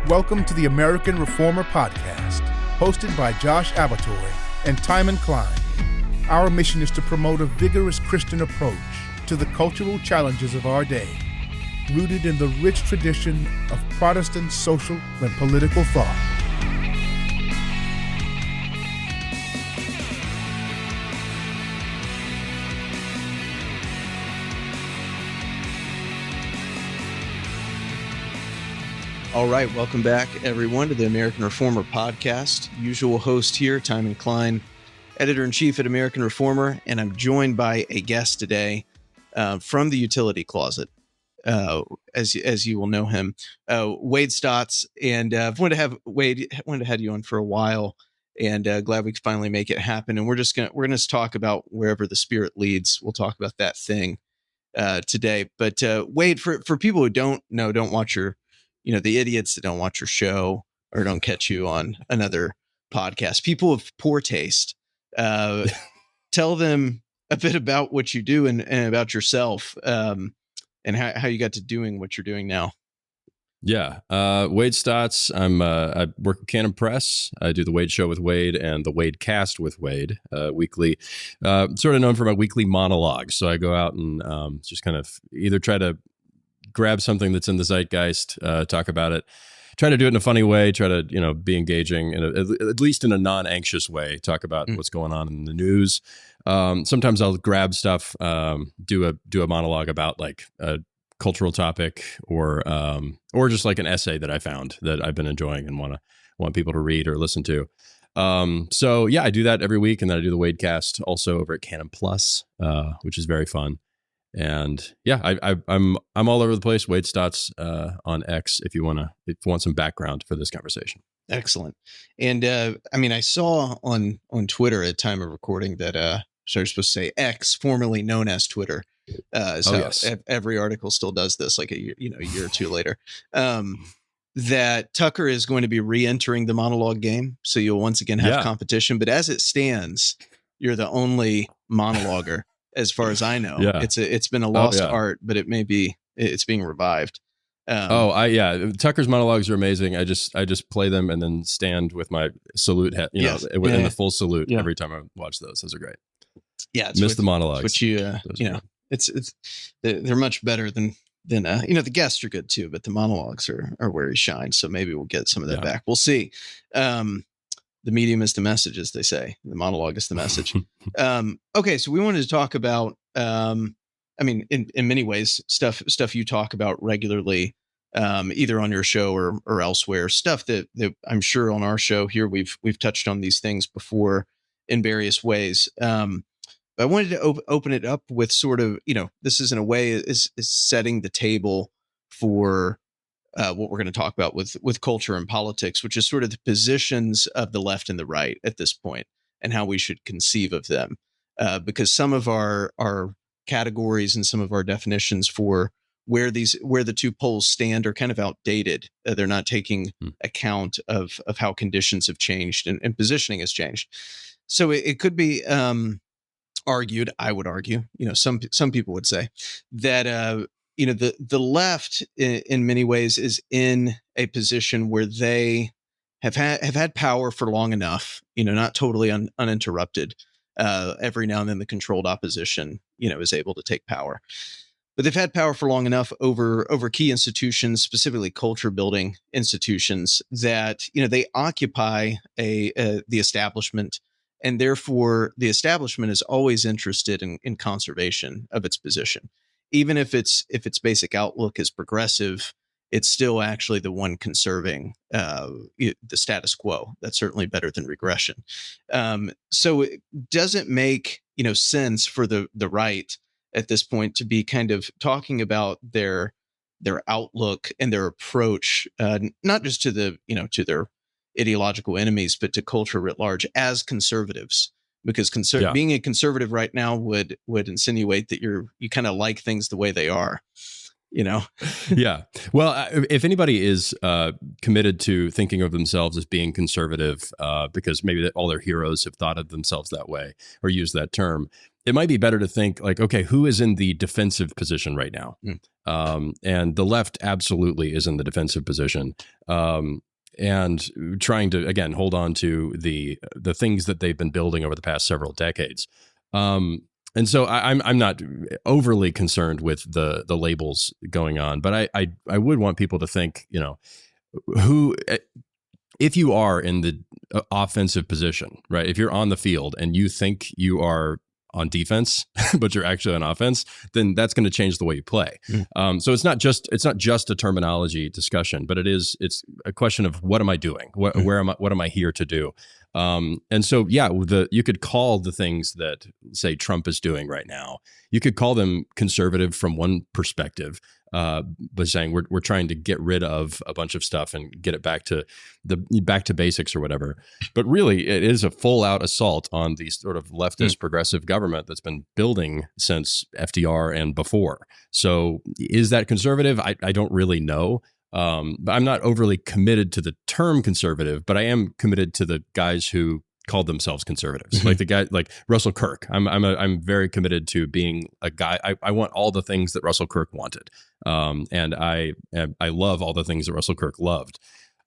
Welcome to the American Reformer Podcast, hosted by Josh Abbotoy and Timon, Cline. Our mission is to promote a vigorous Christian approach to the cultural challenges of our day, rooted in the rich tradition of Protestant social and political thought. All right, welcome back, everyone, to the American Reformer Podcast. Usual host here, Timon Cline, editor-in-chief at American Reformer, and I'm joined by a guest today from the utility closet, as you will know him, Wade Stotts. And I've wanted to have Wade, you on for a while, and glad we could finally make it happen. And we're gonna talk about wherever the Spirit leads. We'll talk about that thing today. But Wade, for people who don't watch your, the idiots that don't watch your show or don't catch you on another podcast, people of poor taste, tell them a bit about what you do and about yourself, and how you got to doing what you're doing now. Yeah. Wade Stotts. I work at Canon Press. I do the Wade Show with Wade and the Wade Cast with Wade, weekly, sort of known for my weekly monologues. So I go out and just kind of either try to grab something that's in the zeitgeist, talk about it, try to do it in a funny way, try to, be engaging at least in a non-anxious way, talk about what's going on in the news. Sometimes I'll grab stuff, do a monologue about like a cultural topic or just like an essay that I found that I've been enjoying and want people to read or listen to. So yeah, I do that every week, and then I do the Wadecast also over at Canon Plus, which is very fun. And yeah, I'm all over the place. Wade Stotts on X if you want some background for this conversation. Excellent. And I saw on Twitter at time of recording that so you're supposed to say X, formerly known as Twitter. Yes. Every article still does this, like a year or two later. That Tucker is going to be re-entering the monologue game, so you'll once again have competition. But as it stands, you're the only monologuer. As far as I know, it's been a lost art, but it's being revived. Tucker's monologues are amazing. I just play them and then stand with my salute hat, in the full salute every time I watch those. Those are great. Yeah, miss the monologues. Which it's they're much better than the guests are good too, but the monologues are where he shines. So maybe we'll get some of that back. We'll see. The medium is the message, as they say. The monologue is the message. Okay, so we wanted to talk about, in many ways, stuff you talk about regularly, either on your show or elsewhere. Stuff that I'm sure on our show here we've touched on these things before in various ways. But I wanted to open it up with sort of, this is in a way is setting the table for what we're going to talk about with culture and politics, which is sort of the positions of the left and the right at this point and how we should conceive of them. Because some of our categories and some of our definitions for where the two poles stand are kind of outdated. They're not taking account of how conditions have changed and positioning has changed. So it could be argued, I would argue, some people would say that, the left in many ways is in a position where they have had power for long enough, not totally uninterrupted. Every now and then the controlled opposition, is able to take power, but they've had power for long enough over key institutions, specifically culture building institutions that, they occupy the establishment. And therefore the establishment is always interested in conservation of its position. Even if its basic outlook is progressive, it's still actually the one conserving the status quo. That's certainly better than regression. So it doesn't make sense for the right at this point to be kind of talking about their outlook and their approach, not just to to their ideological enemies, but to culture writ large as conservatives. Because being a conservative right now would insinuate that you kind of like things the way they are, Yeah. Well, if anybody is committed to thinking of themselves as being conservative, because maybe all their heroes have thought of themselves that way or used that term, it might be better to think like, okay, who is in the defensive position right now? And the left absolutely is in the defensive position. And trying to, again, hold on to the things that they've been building over the past several decades. And so I'm not overly concerned with the labels going on, but I would want people to think, who, if you are in the offensive position, right? If you're on the field and you think you are on defense, but you're actually on offense, then that's going to change the way you play. So it's not just a terminology discussion, but it's a question of what am I doing? What am I here to do? And so, yeah, you could call the things that, say, Trump is doing right now, you could call them conservative from one perspective, by saying we're trying to get rid of a bunch of stuff and get it back to basics or whatever. But really, it is a full out assault on the sort of leftist progressive government that's been building since FDR and before. So is that conservative? I don't really know. But I'm not overly committed to the term conservative, but I am committed to the guys who called themselves conservatives, like the guy like Russell Kirk. I'm very committed to being a guy. I want all the things that Russell Kirk wanted, and I love all the things that Russell Kirk loved.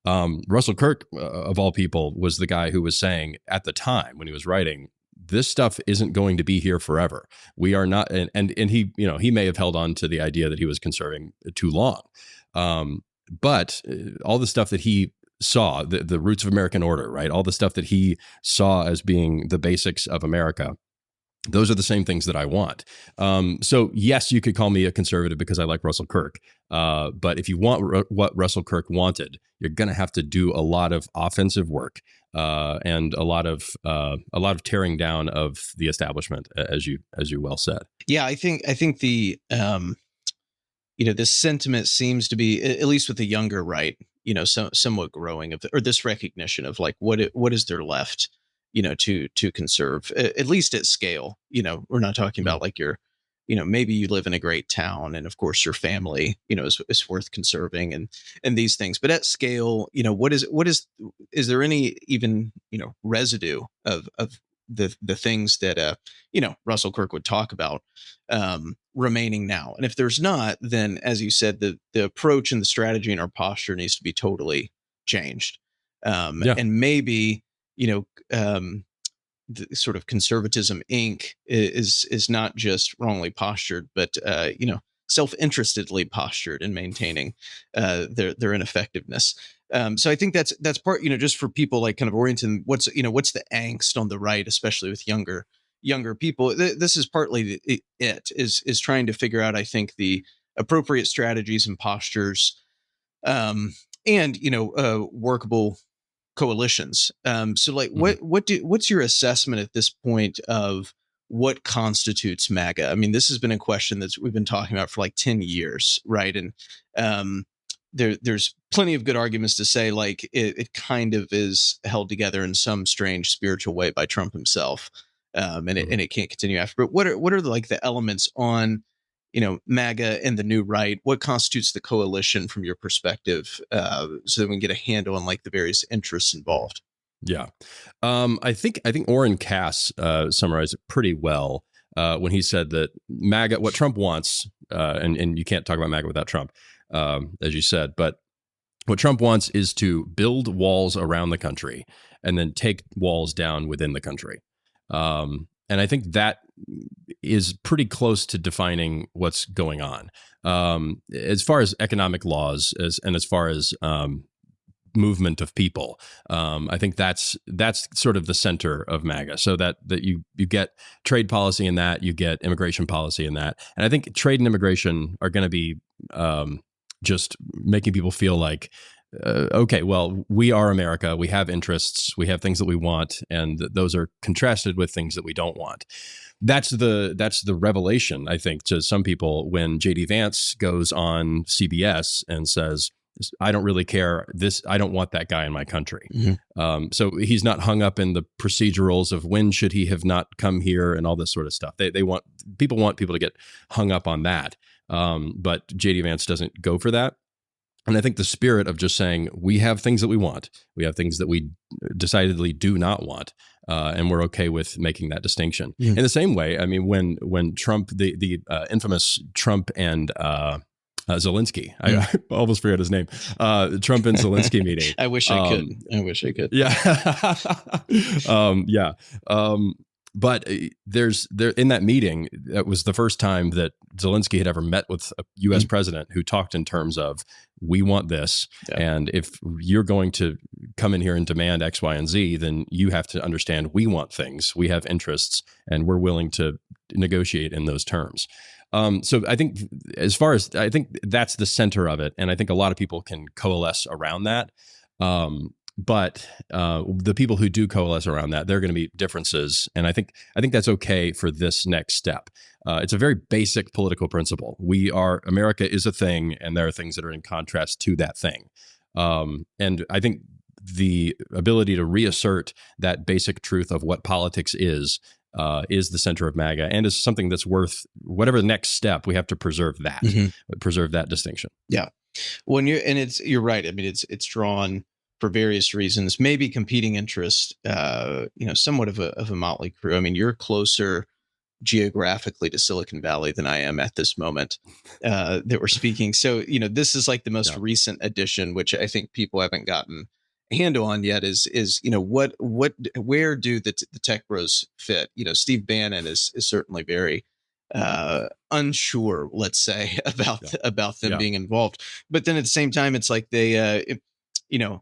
Russell Kirk, of all people, was the guy who was saying at the time when he was writing, this stuff isn't going to be here forever. We are not, and he he may have held on to the idea that he was conserving too long. But all the stuff that he saw, the roots of American order, right? All the stuff that he saw as being the basics of America, those are the same things that I want. So yes, you could call me a conservative because I like Russell Kirk. But if you want what Russell Kirk wanted, you're going to have to do a lot of offensive work and a lot of tearing down of the establishment, as you well said. Yeah, I think the this sentiment seems to be, at least with the younger right, somewhat growing or this recognition of like what is there left, to conserve, at least at scale. We're not talking about like maybe you live in a great town and of course your family, is worth conserving and these things. But at scale, is there any even, residue of the things that, Russell Kirk would talk about remaining now? And if there's not, then as you said, the approach and the strategy and our posture needs to be totally changed. And maybe, the sort of conservatism Inc. is not just wrongly postured, but, self-interestedly postured in maintaining their ineffectiveness. So I think that's part, just for people like kind of orienting what's the angst on the right, especially with younger people. This is partly is trying to figure out, I think, the appropriate strategies and postures, and workable coalitions. So like what's your assessment at this point of what constitutes MAGA? I mean, this has been a question that we've been talking about for like 10 years, right? And there's plenty of good arguments to say like it kind of is held together in some strange spiritual way by Trump himself, and it can't continue after. But what are like the elements on MAGA and the new right? What constitutes the coalition from your perspective, so that we can get a handle on like the various interests involved? Yeah, I think Orrin Cass summarized it pretty well when he said that MAGA, what Trump wants, and you can't talk about MAGA without Trump, as you said, but what Trump wants is to build walls around the country and then take walls down within the country. And I think that is pretty close to defining what's going on. As far as economic laws and as far as movement of people, I think that's sort of the center of MAGA. So that you get trade policy in that, you get immigration policy in that. And I think trade and immigration are going to be just making people feel like, okay, well, we are America. We have interests. We have things that we want, and those are contrasted with things that we don't want. That's the revelation, I think, to some people when J.D. Vance goes on CBS and says, I don't really care. I don't want that guy in my country. Mm-hmm. So he's not hung up in the procedurals of when should he have not come here and all this sort of stuff. They want people to get hung up on that. But J.D. Vance doesn't go for that. And I think the spirit of just saying we have things that we want, we have things that we decidedly do not want, and we're okay with making that distinction. In the same way, I mean, when Trump, the infamous Trump and Zelensky, I almost forgot his name, Trump and Zelensky meeting. I wish I could. Yeah. Yeah. But there in that meeting, that was the first time that Zelensky had ever met with a U.S. president who talked in terms of, we want this. Yeah. And if you're going to come in here and demand X, Y, and Z, then you have to understand we want things, we have interests, and we're willing to negotiate in those terms. So I think I think that's the center of it. And I think a lot of people can coalesce around that. But the people who do coalesce around that, there are going to be differences. And I think that's okay for this next step. It's a very basic political principle. America is a thing, and there are things that are in contrast to that thing. And I think the ability to reassert that basic truth of what politics is the center of MAGA, and is something that's worth whatever the next step. We have to preserve that distinction. Yeah. Well, you're right. I mean, it's drawn for various reasons, maybe competing interests, somewhat of a motley crew. I mean, you're closer geographically to Silicon Valley than I am at this moment that we're speaking. So, this is like the most recent addition, which I think people haven't gotten a handle on yet is where do the tech bros fit? Steve Bannon is certainly very unsure, let's say, about them being involved. But then at the same time, it's like they,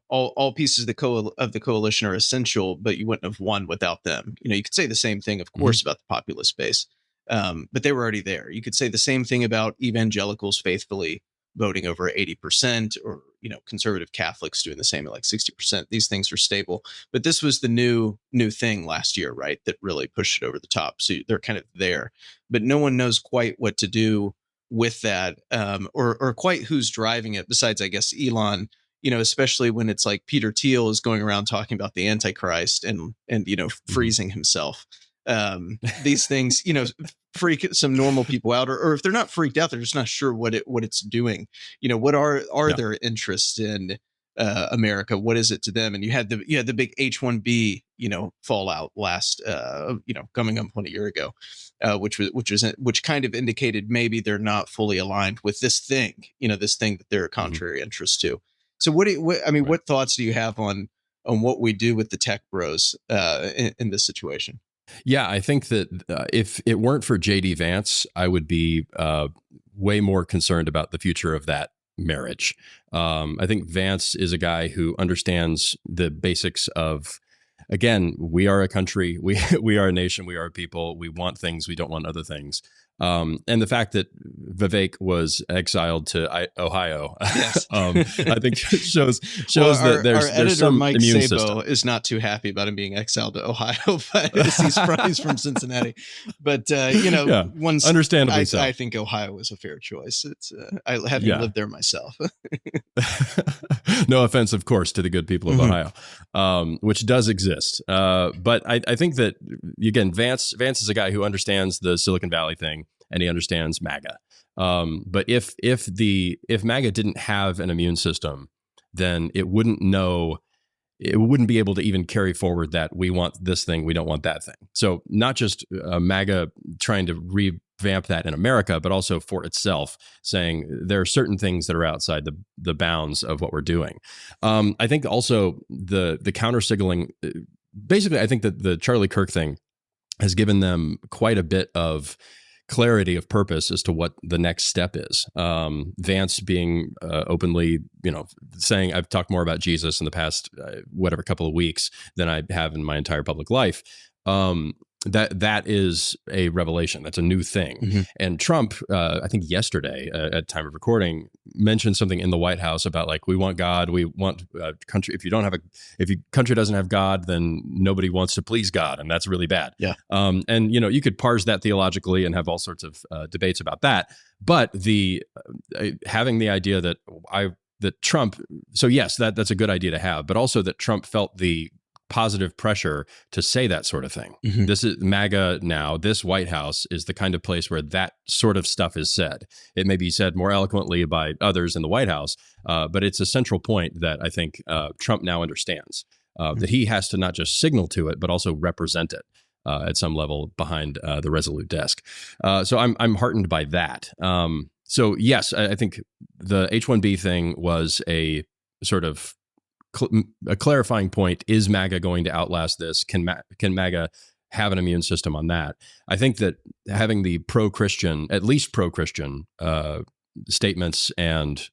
all pieces of the coalition are essential, but you wouldn't have won without them. You could say the same thing, of course, about the populist base, but they were already there. You could say the same thing about evangelicals faithfully voting over 80%, or conservative Catholics doing the same at like 60%. These things are stable, but this was the new thing last year, right? That really pushed it over the top. So they're kind of there, but no one knows quite what to do with that, or quite who's driving it. Besides, I guess, Elon. Especially when it's like Peter Thiel is going around talking about the Antichrist and freezing himself. These things, freak some normal people out, or if they're not freaked out, they're just not sure what it's doing. What are their interests in America? What is it to them? And you had the big H-1B, fallout last, coming up on a year ago, which kind of indicated maybe they're not fully aligned with this thing, this thing that they're a contrary interest to. So what thoughts do you have on what we do with the tech bros in this situation? Yeah, I think that if it weren't for JD Vance, I would be way more concerned about the future of that marriage. I think Vance is a guy who understands the basics of, again, we are a country, we are a nation, we are a people, we want things, we don't want other things. And the fact that Vivek was exiled to Ohio, yes. I think shows that there's some Mike immune Sabo system. Is not too happy about him being exiled to Ohio, but he's from Cincinnati. But understandably so. I think Ohio is a fair choice. It's having lived there myself. No offense, of course, to the good people of Ohio, which does exist. But I think that, again, Vance is a guy who understands the Silicon Valley thing, and he understands MAGA. But if MAGA didn't have an immune system, then it wouldn't be able to even carry forward that we want this thing, we don't want that thing. So not just MAGA trying to revamp that in America, but also for itself, saying there are certain things that are outside the bounds of what we're doing. I think also the counter signaling, basically, I think that the Charlie Kirk thing has given them quite a bit of clarity of purpose as to what the next step is. Vance being openly, saying, I've talked more about Jesus in the past, couple of weeks than I have in my entire public life. That is a revelation. That's a new thing. And Trump, I think yesterday at time of recording, mentioned something in the White House about, like, we want God, we want a country. If your country doesn't have God, then nobody wants to please God, and that's really bad. Yeah. And you could parse that theologically and have all sorts of debates about that. But the having the idea that Trump, so yes, that's a good idea to have, but also that Trump felt the positive pressure to say that sort of thing. This is MAGA now. This White House is the kind of place where that sort of stuff is said. It may be said more eloquently by others in the White House, but it's a central point that I think Trump now understands. that he has to not just signal to it, but also represent it at some level behind the Resolute desk. So I'm heartened by that. So yes, I think the H-1B thing was a sort of a clarifying point. Is MAGA going to outlast this? Can MAGA have an immune system on that? I think that having the pro-Christian, at least pro-Christian statements and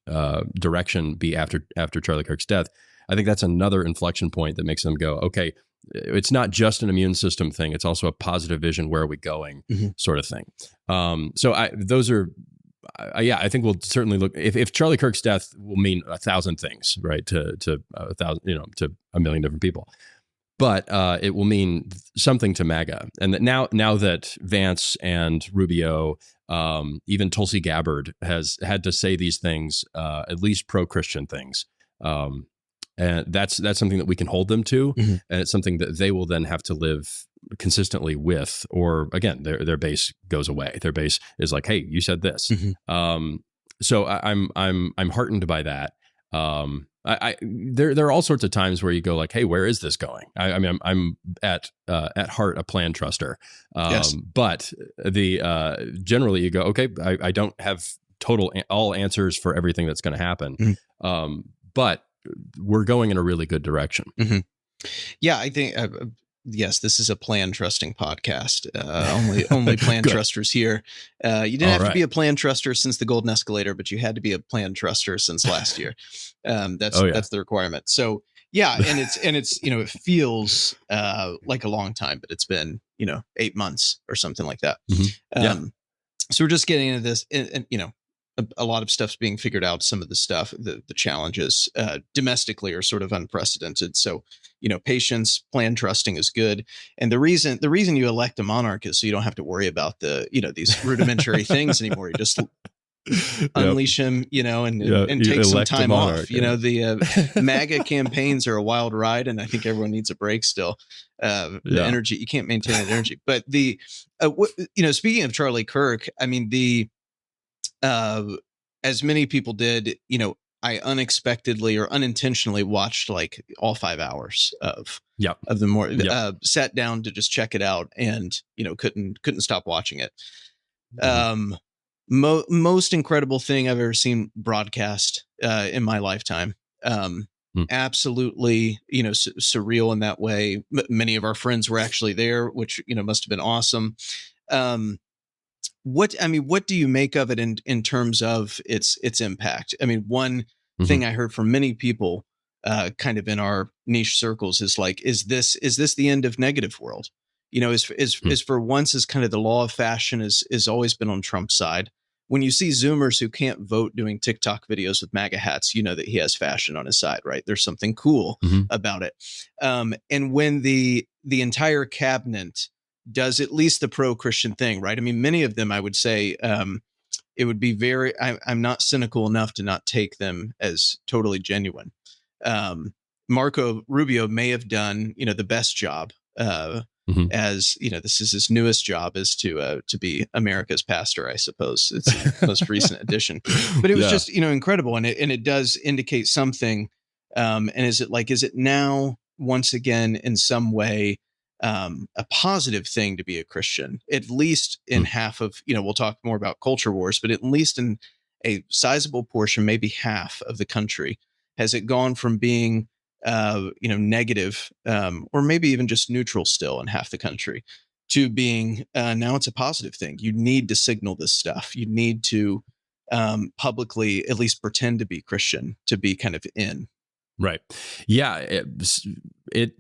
direction be after Charlie Kirk's death, I think that's another inflection point that makes them go, okay, it's not just an immune system thing. It's also a positive vision. Where are we going? Sort of thing. I think we'll certainly look, if Charlie Kirk's death will mean 1,000 things, right? To 1,000, to a million different people, but it will mean something to MAGA. And that now that Vance and Rubio, even Tulsi Gabbard has had to say these things, at least pro-Christian things. And that's something that we can hold them to. And it's something that they will then have to live consistently with, or again, their base goes away. Their base is like, hey, you said this. So I'm heartened by that. There are all sorts of times where you go like, hey, where is this going? I mean, I'm at heart a plan truster. Yes. But generally you go, okay, I don't have all answers for everything that's going to happen. But we're going in a really good direction. Yeah, I think, yes, this is a plan trusting podcast. Only plan trusters here. You didn't have to be a plan truster since the Golden Escalator, but you had to be a plan truster since last year. That's the requirement. So yeah, and it's it feels like a long time, but it's been 8 months or something like that. So we're just getting into this, and a lot of stuff's being figured out. Some of the stuff, the challenges domestically are sort of unprecedented. So, patience, plan trusting is good. And the reason you elect a monarch is so you don't have to worry about these rudimentary things anymore. You just unleash him, and take some time off. The MAGA campaigns are a wild ride, and I think everyone needs a break still. The energy, you can't maintain that energy. But speaking of Charlie Kirk, I mean, as many people did, I unexpectedly or unintentionally watched like all 5 hours of the more sat down to just check it out, and couldn't stop watching it. Most incredible thing I've ever seen broadcast in my lifetime. Absolutely, surreal in that way. Many of our friends were actually there, which must have been awesome. What do you make of it in terms of its impact? I mean, one thing I heard from many people, kind of in our niche circles, is like, is this the end of negative world? Is for once is kind of the law of fashion is always been on Trump's side. When you see Zoomers who can't vote doing TikTok videos with MAGA hats, that he has fashion on his side, right? There's something cool about it. And when the entire cabinet does at least the pro-Christian thing, right? I mean, many of them, I would say, it would be I'm not cynical enough to not take them as totally genuine. Marco Rubio may have done, the best job, as this is his newest job, is to be America's pastor, I suppose. It's the most recent addition, but it was just, incredible. And it does indicate something. And is it now once again, in some way, a positive thing to be a Christian, at least in half of, we'll talk more about culture wars, but at least in a sizable portion, maybe half of the country, has it gone from being, negative, or maybe even just neutral still in half the country, to being, now it's a positive thing. You need to signal this stuff. You need to, publicly at least pretend to be Christian, to be kind of in. Right. Yeah. It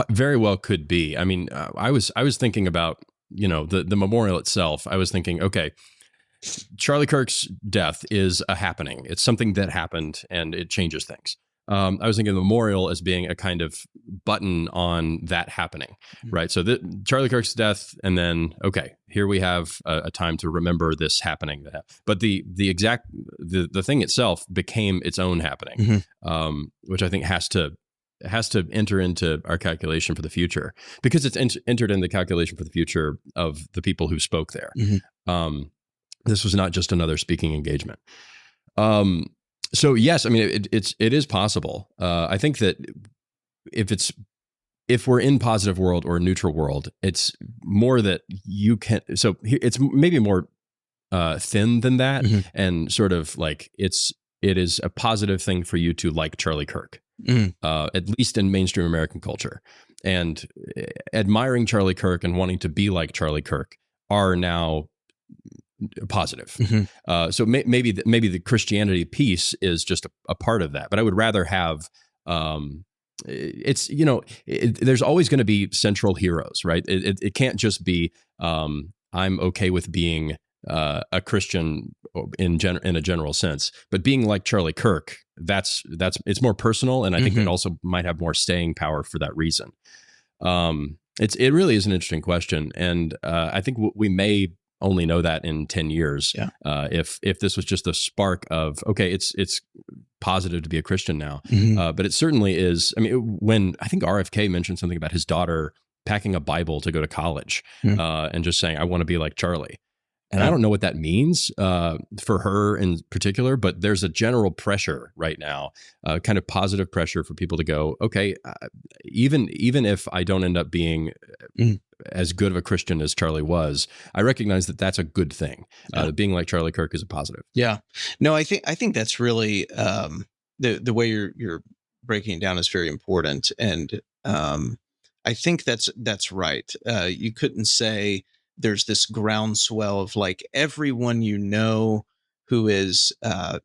very well could be. I mean, I was thinking about, the memorial itself. I was thinking, okay, Charlie Kirk's death is a happening. It's something that happened, and it changes things. I was thinking of the memorial as being a kind of button on that happening, right? So Charlie Kirk's death, and then, okay, here we have a time to remember this happening. But the thing itself became its own happening, which I think has to enter into our calculation for the future, because it's entered in the calculation for the future of the people who spoke there. This was not just another speaking engagement. So yes, I mean, it is possible. I think that if we're in positive world or a neutral world, it's more that you can. So it's maybe more thin than that, and sort of like it is a positive thing for you to like Charlie Kirk, at least in mainstream American culture, and admiring Charlie Kirk and wanting to be like Charlie Kirk are now positive. So maybe the Christianity piece is just a part of that, but I would rather have. It's there's always going to be central heroes, right? It can't just be I'm okay with being a Christian in a general sense, but being like Charlie Kirk, that's it's more personal, and I think it also might have more staying power for that reason. It really is an interesting question, and I think we may only know that in 10 years. If this was just a spark of, okay, it's positive to be a Christian now. But it certainly is. I mean, when I think RFK mentioned something about his daughter packing a Bible to go to college, and just saying, I want to be like Charlie. And I don't know what that means for her in particular, but there's a general pressure right now, kind of positive pressure for people to go, okay, even if I don't end up being as good of a Christian as Charlie was, I recognize that that's a good thing. Being like Charlie Kirk is a positive. Yeah. No, I think that's really the way you're breaking it down is very important, and I think that's right. You couldn't say there's this groundswell of like everyone who is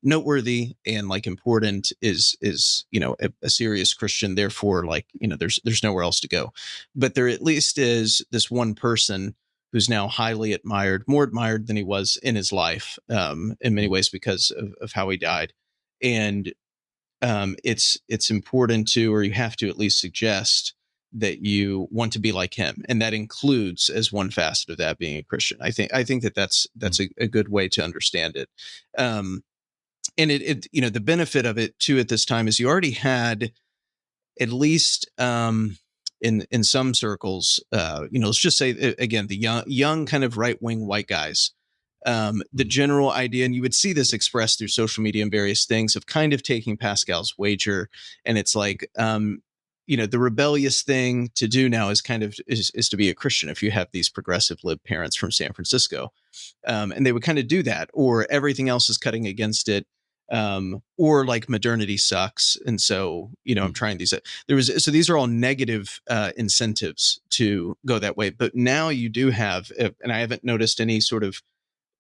noteworthy and like important is a serious Christian, therefore like there's nowhere else to go. But there at least is this one person who's now highly admired, more admired than he was in his life, in many ways because of how he died. And it's important to, or you have to at least suggest that you want to be like him, and that includes, as one facet of that, being a Christian. I think that's a good way to understand it. And it the benefit of it too at this time is you already had, at least in some circles, let's just say again the young kind of right-wing white guys. The general idea, and you would see this expressed through social media and various things, of kind of taking Pascal's wager, and it's like the rebellious thing to do now is kind of is to be a Christian if you have these progressive lib parents from San Francisco. And they would kind of do that, or everything else is cutting against it. Or like modernity sucks. And so, I'm trying these. So these are all negative incentives to go that way. But now you do have, and I haven't noticed any sort of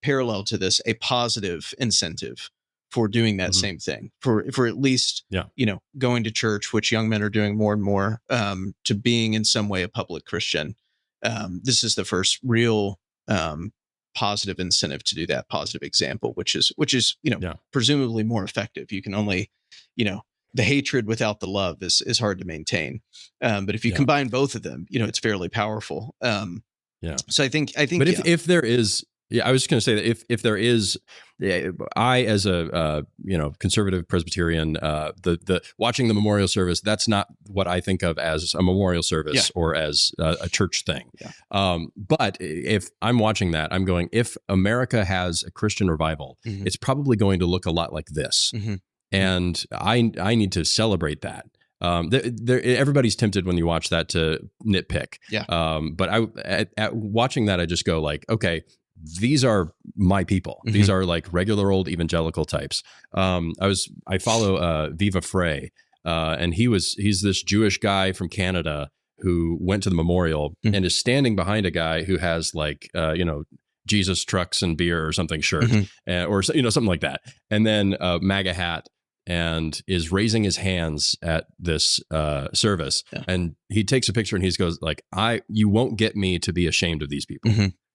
parallel to this, a positive incentive for doing that same thing, for at least, going to church, which young men are doing more and more, to being in some way a public Christian. This is the first real positive incentive to do that, positive example, which is presumably more effective. You can only, the hatred without the love is hard to maintain. But if you combine both of them, it's fairly powerful. So I think, but if there is, I was just going to say that if there is, I as a conservative Presbyterian, the watching the memorial service, that's not what I think of as a memorial service or as a church thing. But if I'm watching that, I'm going, if America has a Christian revival, it's probably going to look a lot like this, and I need to celebrate that. Everybody's tempted when you watch that to nitpick. But at watching that, I just go like, okay, these are my people. These are like regular old evangelical types. I follow Viva Frey, and he's this Jewish guy from Canada who went to the memorial and is standing behind a guy who has like Jesus trucks and beer or something shirt, or something like that, and then MAGA hat, and is raising his hands at this service, and he takes a picture and he goes like, you won't get me to be ashamed of these people.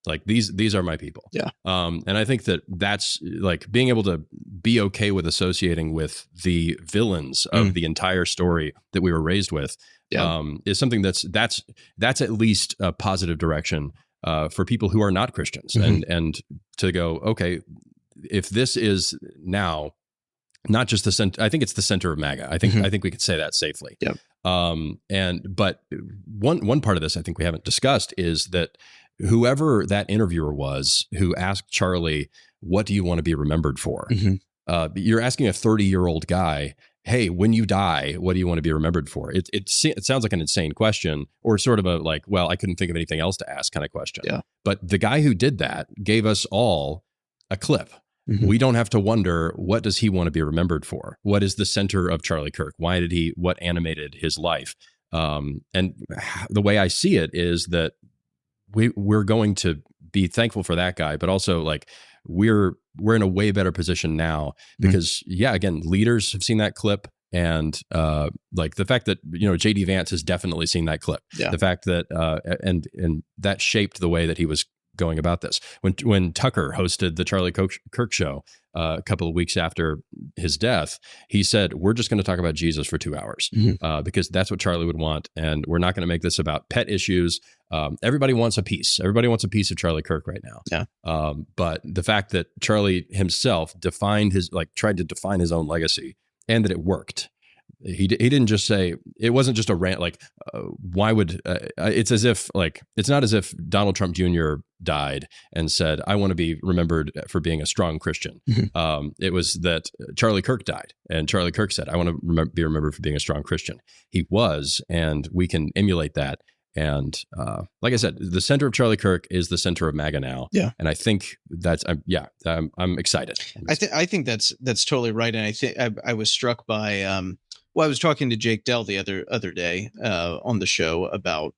Like these are my people. And I think that's like being able to be okay with associating with the villains of the entire story that we were raised with, is something that's at least a positive direction for people who are not Christians, and to go, okay, if this is now not just the center, I think it's the center of MAGA. I think we could say that safely. But one part of this I think we haven't discussed is that whoever that interviewer was who asked Charlie, what do you want to be remembered for? You're asking a 30-year-old guy hey, when you die, what do you want to be remembered for? It sounds like an insane question, or sort of a like, well, I couldn't think of anything else to ask kind of question. Yeah. But the guy who did that gave us all a clip. Mm-hmm. We don't have to wonder, what does he want to be remembered for? What is the center of Charlie Kirk? What animated his life? And the way I see it is that we're going to be thankful for that guy, but also like we're in a way better position now because again, leaders have seen that clip, and like the fact that JD Vance has definitely seen that clip. Yeah. The fact that and that shaped the way that he was going about this. When Tucker hosted the Charlie Kirk show a couple of weeks after his death, he said, we're just going to talk about Jesus for 2 hours because that's what Charlie would want. And we're not going to make this about pet issues. Everybody wants a piece. Everybody wants a piece of Charlie Kirk right now. Yeah. But the fact that Charlie himself tried to define his own legacy, and that it worked. He didn't just say, it wasn't just a rant like, why would it's as if like, it's not as if Donald Trump Jr. died and said, I want to be remembered for being a strong Christian. It was that Charlie Kirk died, and Charlie Kirk said, I want to be remembered for being a strong Christian. He was, and we can emulate that. And like I said, the center of Charlie Kirk is the center of MAGA now. Yeah. And I think that's, I'm excited. I think that's totally right. And I think I was struck by, I was talking to Jake Dell the other day on the show about,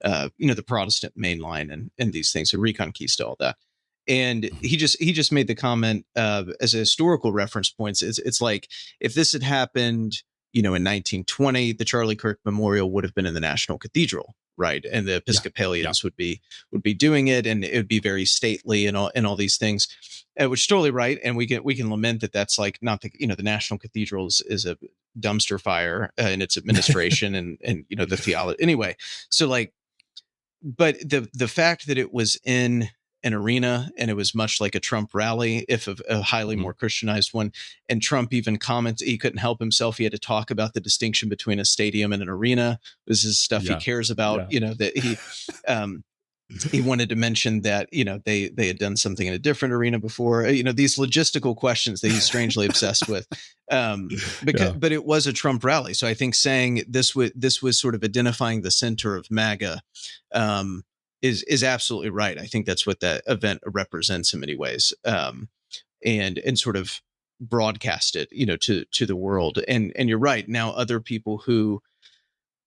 the Protestant mainline and these things, and Reconquista, all that. And he just made the comment as a historical reference points. It's like, if this had happened, in 1920, the Charlie Kirk Memorial would have been in the National Cathedral. Right. And the Episcopalians would be doing it, and it would be very stately and all these things, which is totally right. And we can lament that that's like not the National Cathedral is a dumpster fire in its administration and the theology anyway. So like, but the fact that it was in an arena, and it was much like a Trump rally, if a highly more Christianized one. And Trump even commented, he couldn't help himself. He had to talk about the distinction between a stadium and an arena. This is stuff he cares about, that he wanted to mention that, they had done something in a different arena before, these logistical questions that he's strangely obsessed with. But it was a Trump rally. So I think saying this was sort of identifying the center of MAGA, is absolutely right. I think that's what that event represents in many ways, and sort of broadcast it, to the world. And you're right. Now, other people who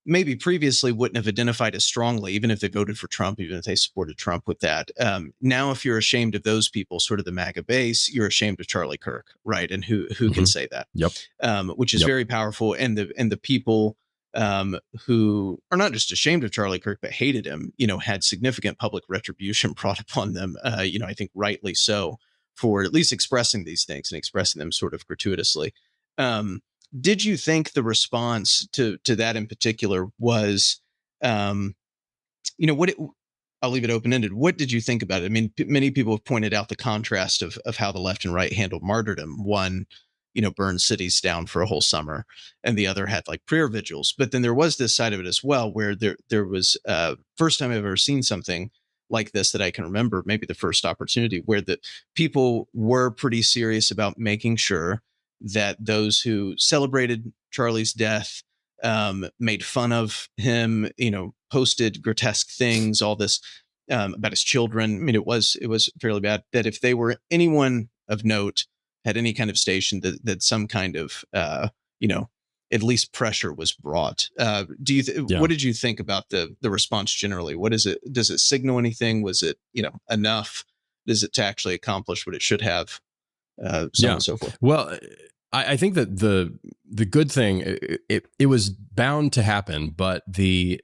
maybe previously wouldn't have identified as strongly, even if they voted for Trump, even if they supported Trump with that. Now, if you're ashamed of those people, sort of the MAGA base, you're ashamed of Charlie Kirk, right? And who can say that? Yep. Which is very powerful. And the people who are not just ashamed of Charlie Kirk, but hated him, had significant public retribution brought upon them, I think rightly so, for at least expressing these things and expressing them sort of gratuitously. Did you think the response to that in particular was, I'll leave it open-ended. What did you think about it? I mean, many people have pointed out the contrast of how the left and right handled martyrdom. One, burned cities down for a whole summer, and the other had like prayer vigils. But then there was this side of it as well, where there was first time I've ever seen something like this that I can remember, maybe the first opportunity, where the people were pretty serious about making sure that those who celebrated Charlie's death, made fun of him, posted grotesque things, all this about his children. I mean, it was fairly bad, that if they were anyone of note, had any kind of station, that some kind of, at least pressure was brought. What did you think about the response generally? What is it? Does it signal anything? Was it, enough? Does it to actually accomplish what it should have? On and so forth. Well, I think that the good thing, it was bound to happen, but the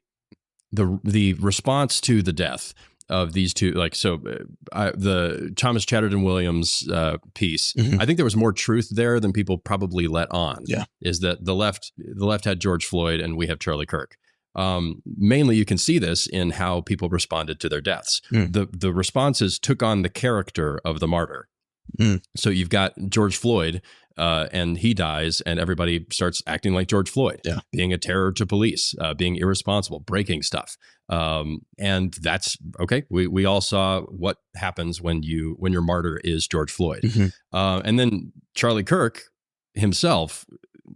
response to the death of these two, the Thomas Chatterton Williams piece, I think there was more truth there than people probably let on. Yeah, is that the left had George Floyd and we have Charlie Kirk. Mainly, you can see this in how people responded to their deaths. The responses took on the character of the martyr. So you've got George Floyd, and he dies, and everybody starts acting like George Floyd, being a terror to police, being irresponsible, breaking stuff. And that's okay. We all saw what happens when your martyr is George Floyd. And then Charlie Kirk himself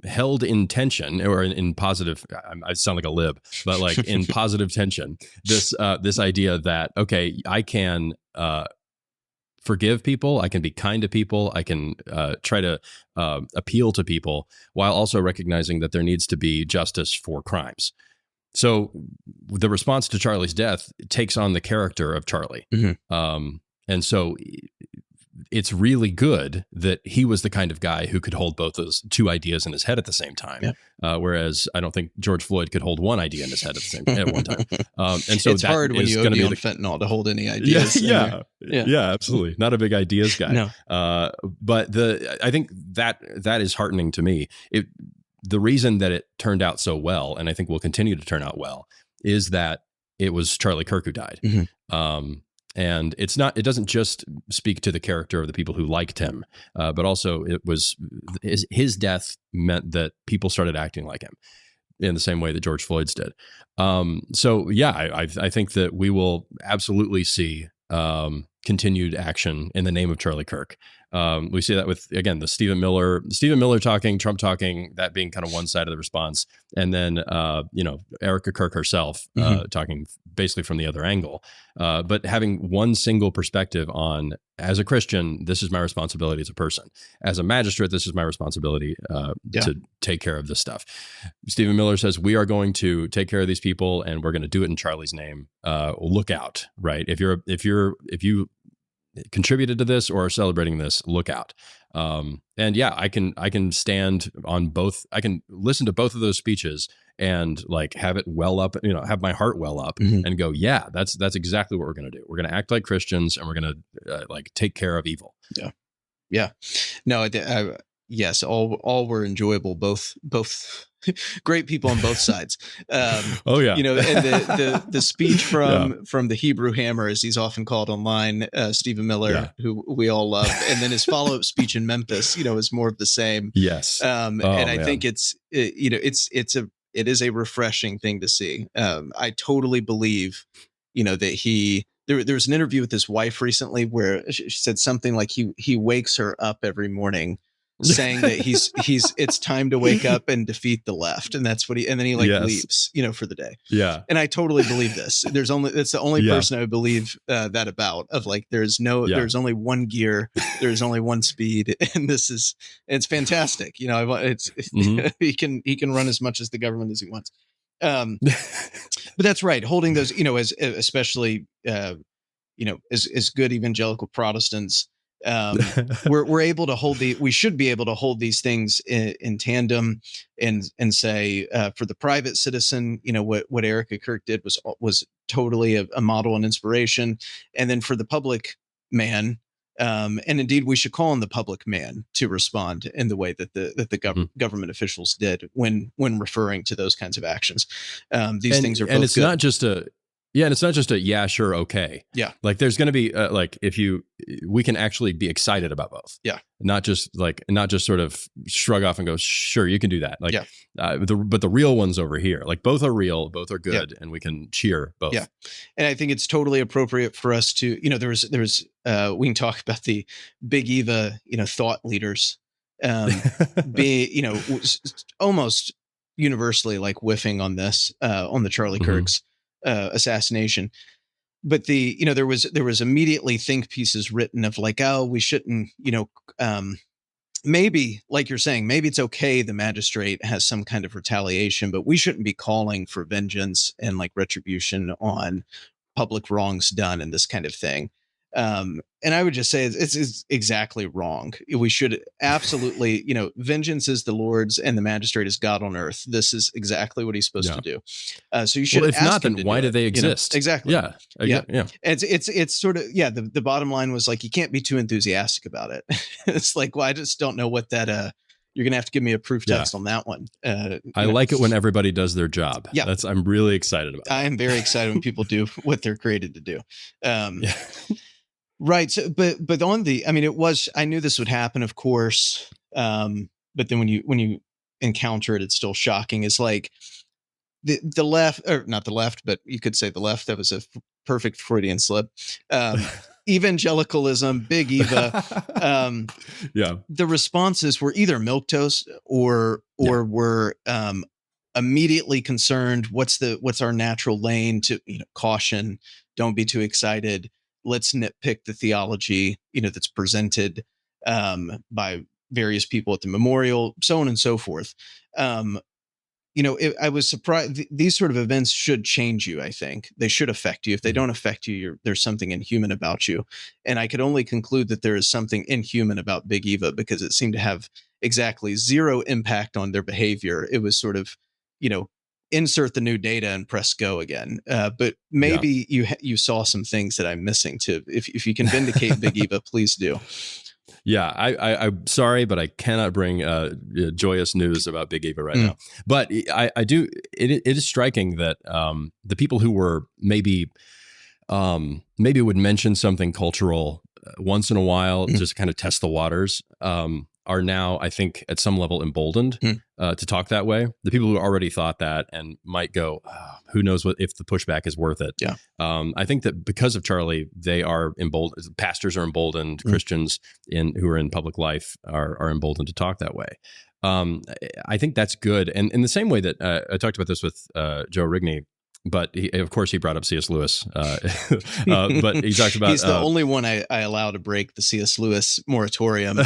held in tension, or in positive, I sound like a lib, but like in positive tension, this idea that, okay, I can forgive people, I can be kind to people, I can try to appeal to people, while also recognizing that there needs to be justice for crimes. So the response to Charlie's death takes on the character of Charlie. And so it's really good that he was the kind of guy who could hold both those two ideas in his head at the same time. Whereas I don't think George Floyd could hold one idea in his head at one time. And so it's hard when you OD on fentanyl to hold any ideas. Yeah, absolutely. Not a big ideas guy. No. But I think that is heartening to me. The reason that it turned out so well, and I think will continue to turn out well, is that it was Charlie Kirk who died. And it doesn't just speak to the character of the people who liked him, but also it was his death meant that people started acting like him in the same way that George Floyd's did. So yeah, I think that we will absolutely see continued action in the name of Charlie Kirk. We see that with, again, the Stephen Miller talking, Trump talking, that being kind of one side of the response. And then, Erica Kirk herself talking basically from the other angle, but having one single perspective on, as a Christian, this is my responsibility as a person. As a magistrate, this is my responsibility to take care of this stuff. Stephen Miller says, we are going to take care of these people and we're going to do it in Charlie's name. Look out, right? If you contributed to this or are celebrating this, look out. And yeah, I can stand on both. I can listen to both of those speeches and like have it well up, have my heart well up and go, yeah, that's exactly what we're going to do. We're going to act like Christians and we're going to like take care of evil. Yeah. No, yes, all were enjoyable. Both great people on both sides. And the speech from the Hebrew Hammer, as he's often called online, Stephen Miller, who we all love, and then his follow-up speech in Memphis, is more of the same. Yes. I think it is a refreshing thing to see. I totally believe, that there was an interview with his wife recently where she said something like he wakes her up every morning saying that it's time to wake up and defeat the left. And that's what and then he leaves, for the day. Yeah. And I totally believe this. It's the only person I would believe that about, of like, there's only one gear, there's only one speed. And it's fantastic. He can run as much as the government as he wants. But that's right. Holding those, as especially, as good evangelical Protestants, we're able to we should be able to hold these things in tandem and say, for the private citizen, what Erica Kirk did was totally a model and inspiration. And then for the public man, and indeed we should call on the public man to respond in the way that the government officials did when referring to those kinds of actions. These things are both and it's good. not just a Yeah, and it's not just a yeah, sure, okay. Yeah. Like there's going to be like we can actually be excited about both. Yeah. Not just sort of shrug off and go, sure, you can do that. Like, yeah. But the real ones over here, like both are real, both are good, and we can cheer both. Yeah. And I think it's totally appropriate for us to, we can talk about the Big Eva, thought leaders, almost universally like whiffing on this, on the Charlie Kirk's assassination. But there was immediately think pieces written of like, oh, we shouldn't, maybe, like you're saying, maybe it's okay the magistrate has some kind of retaliation, but we shouldn't be calling for vengeance and like retribution on public wrongs done and this kind of thing. And I would just say it's exactly wrong. We should absolutely, vengeance is the Lord's and the magistrate is God on earth. This is exactly what he's supposed to do. So you should. Well, if not, then why do they exist? Exactly. Yeah. Yeah. It's sort of, the bottom line was like, you can't be too enthusiastic about it. It's like, well, I just don't know what that, you're going to have to give me a proof text on that one. I like it when everybody does their job. Yeah. I'm really excited about it. I am very excited when people do what they're created to do. Right. So, but on I knew this would happen, of course. But then when you encounter it, it's still shocking. It's like the left, or not the left, but you could say the left. That was a perfect Freudian slip. evangelicalism, Big Eva, the responses were either milquetoast or were immediately concerned. What's our natural lane to, caution, don't be too excited. Let's nitpick the theology, that's presented by various people at the memorial, so on and so forth. I was surprised. These sort of events should change you. I think they should affect you. If they don't affect you, there's something inhuman about you. And I could only conclude that there is something inhuman about Big Eva because it seemed to have exactly zero impact on their behavior. It was sort of, insert the new data and press go again. But maybe you saw some things that I'm missing too. If you can vindicate Big Eva, please do. Yeah, I'm sorry, but I cannot bring joyous news about Big Eva right now. But I do. It is striking that the people who were maybe would mention something cultural once in a while, just kind of test the waters, are now, I think, at some level emboldened to talk that way. The people who already thought that and might go, who knows if the pushback is worth it. Yeah. I think that because of Charlie, they are emboldened. Pastors are emboldened. Christians who are in public life are emboldened to talk that way. I think that's good. And in the same way that I talked about this with Joe Rigney, but of course he brought up C.S. Lewis, but he talked about... He's the only one I allow to break the C.S. Lewis moratorium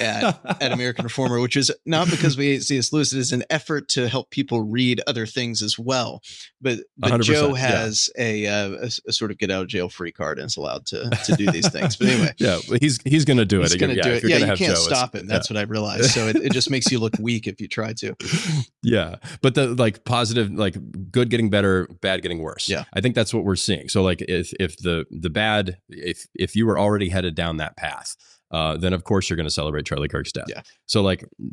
at American Reformer, which is not because we hate C.S. Lewis. It is an effort to help people read other things as well. But Joe has a sort of get out of jail free card and is allowed to do these things. But anyway. Yeah, he's going to do it. He's going to do it. Yeah, you can't stop him. That's what I realized. So it just makes you look weak if you try to. Yeah. But the positive, good getting better, bad getting worse. Yeah. I think that's what we're seeing. So if the bad, if you were already headed down that path, then of course you're going to celebrate Charlie Kirk's death. Yeah. So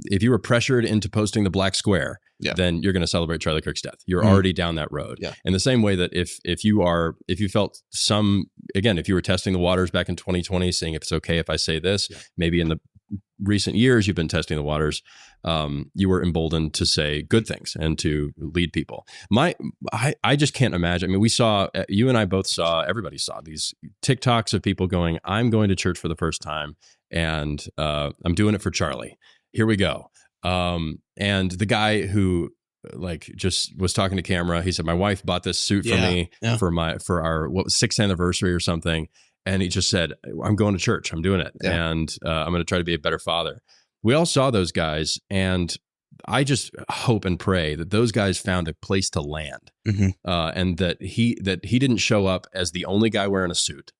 if you were pressured into posting the black square, then you're going to celebrate Charlie Kirk's death. You're already down that road. Yeah. In the same way that if you felt if you were testing the waters back in 2020, seeing if it's okay if I say this, maybe in the recent years you've been testing the waters, you were emboldened to say good things and to lead people. I just can't imagine. I mean, you and I both saw, everybody saw these TikToks of people going, I'm going to church for the first time and I'm doing it for Charlie. Here we go. And the guy who just was talking to camera, he said, my wife bought this suit for me for our 6th anniversary or something. And he just said, I'm going to church. I'm doing it. Yeah. And I'm going to try to be a better father. We all saw those guys. And I just hope and pray that those guys found a place to land. And that he didn't show up as the only guy wearing a suit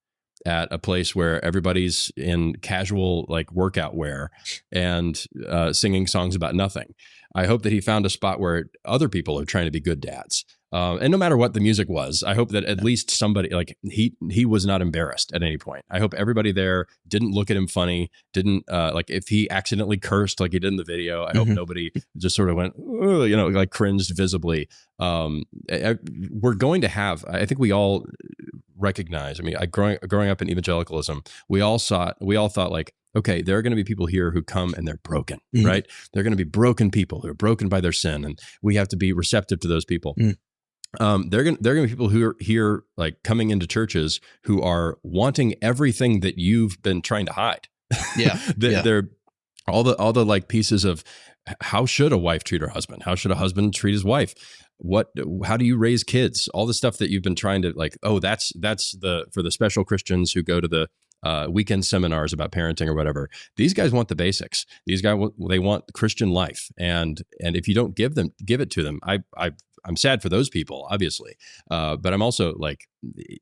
at a place where everybody's in casual workout wear and singing songs about nothing. I hope that he found a spot where other people are trying to be good dads. And no matter what the music was, I hope that at least somebody he was not embarrassed at any point. I hope everybody there didn't look at him funny, didn't if he accidentally cursed like he did in the video. I hope nobody just sort of went, cringed visibly. We're going to have, I think we all recognize, growing up in evangelicalism, we all thought okay, there are going to be people here who come and they're broken, right? They're going to be broken people who are broken by their sin, and we have to be receptive to those people. They're going to be people who are here, coming into churches who are wanting everything that you've been trying to hide. Yeah, they're all the pieces of how should a wife treat her husband? How should a husband treat his wife? How do you raise kids? All the stuff that you've been trying to that's for the special Christians who go to the weekend seminars about parenting or whatever. These guys want the basics. These guys, they want Christian life. And if you don't give it to them, I'm sad for those people, obviously. But I'm also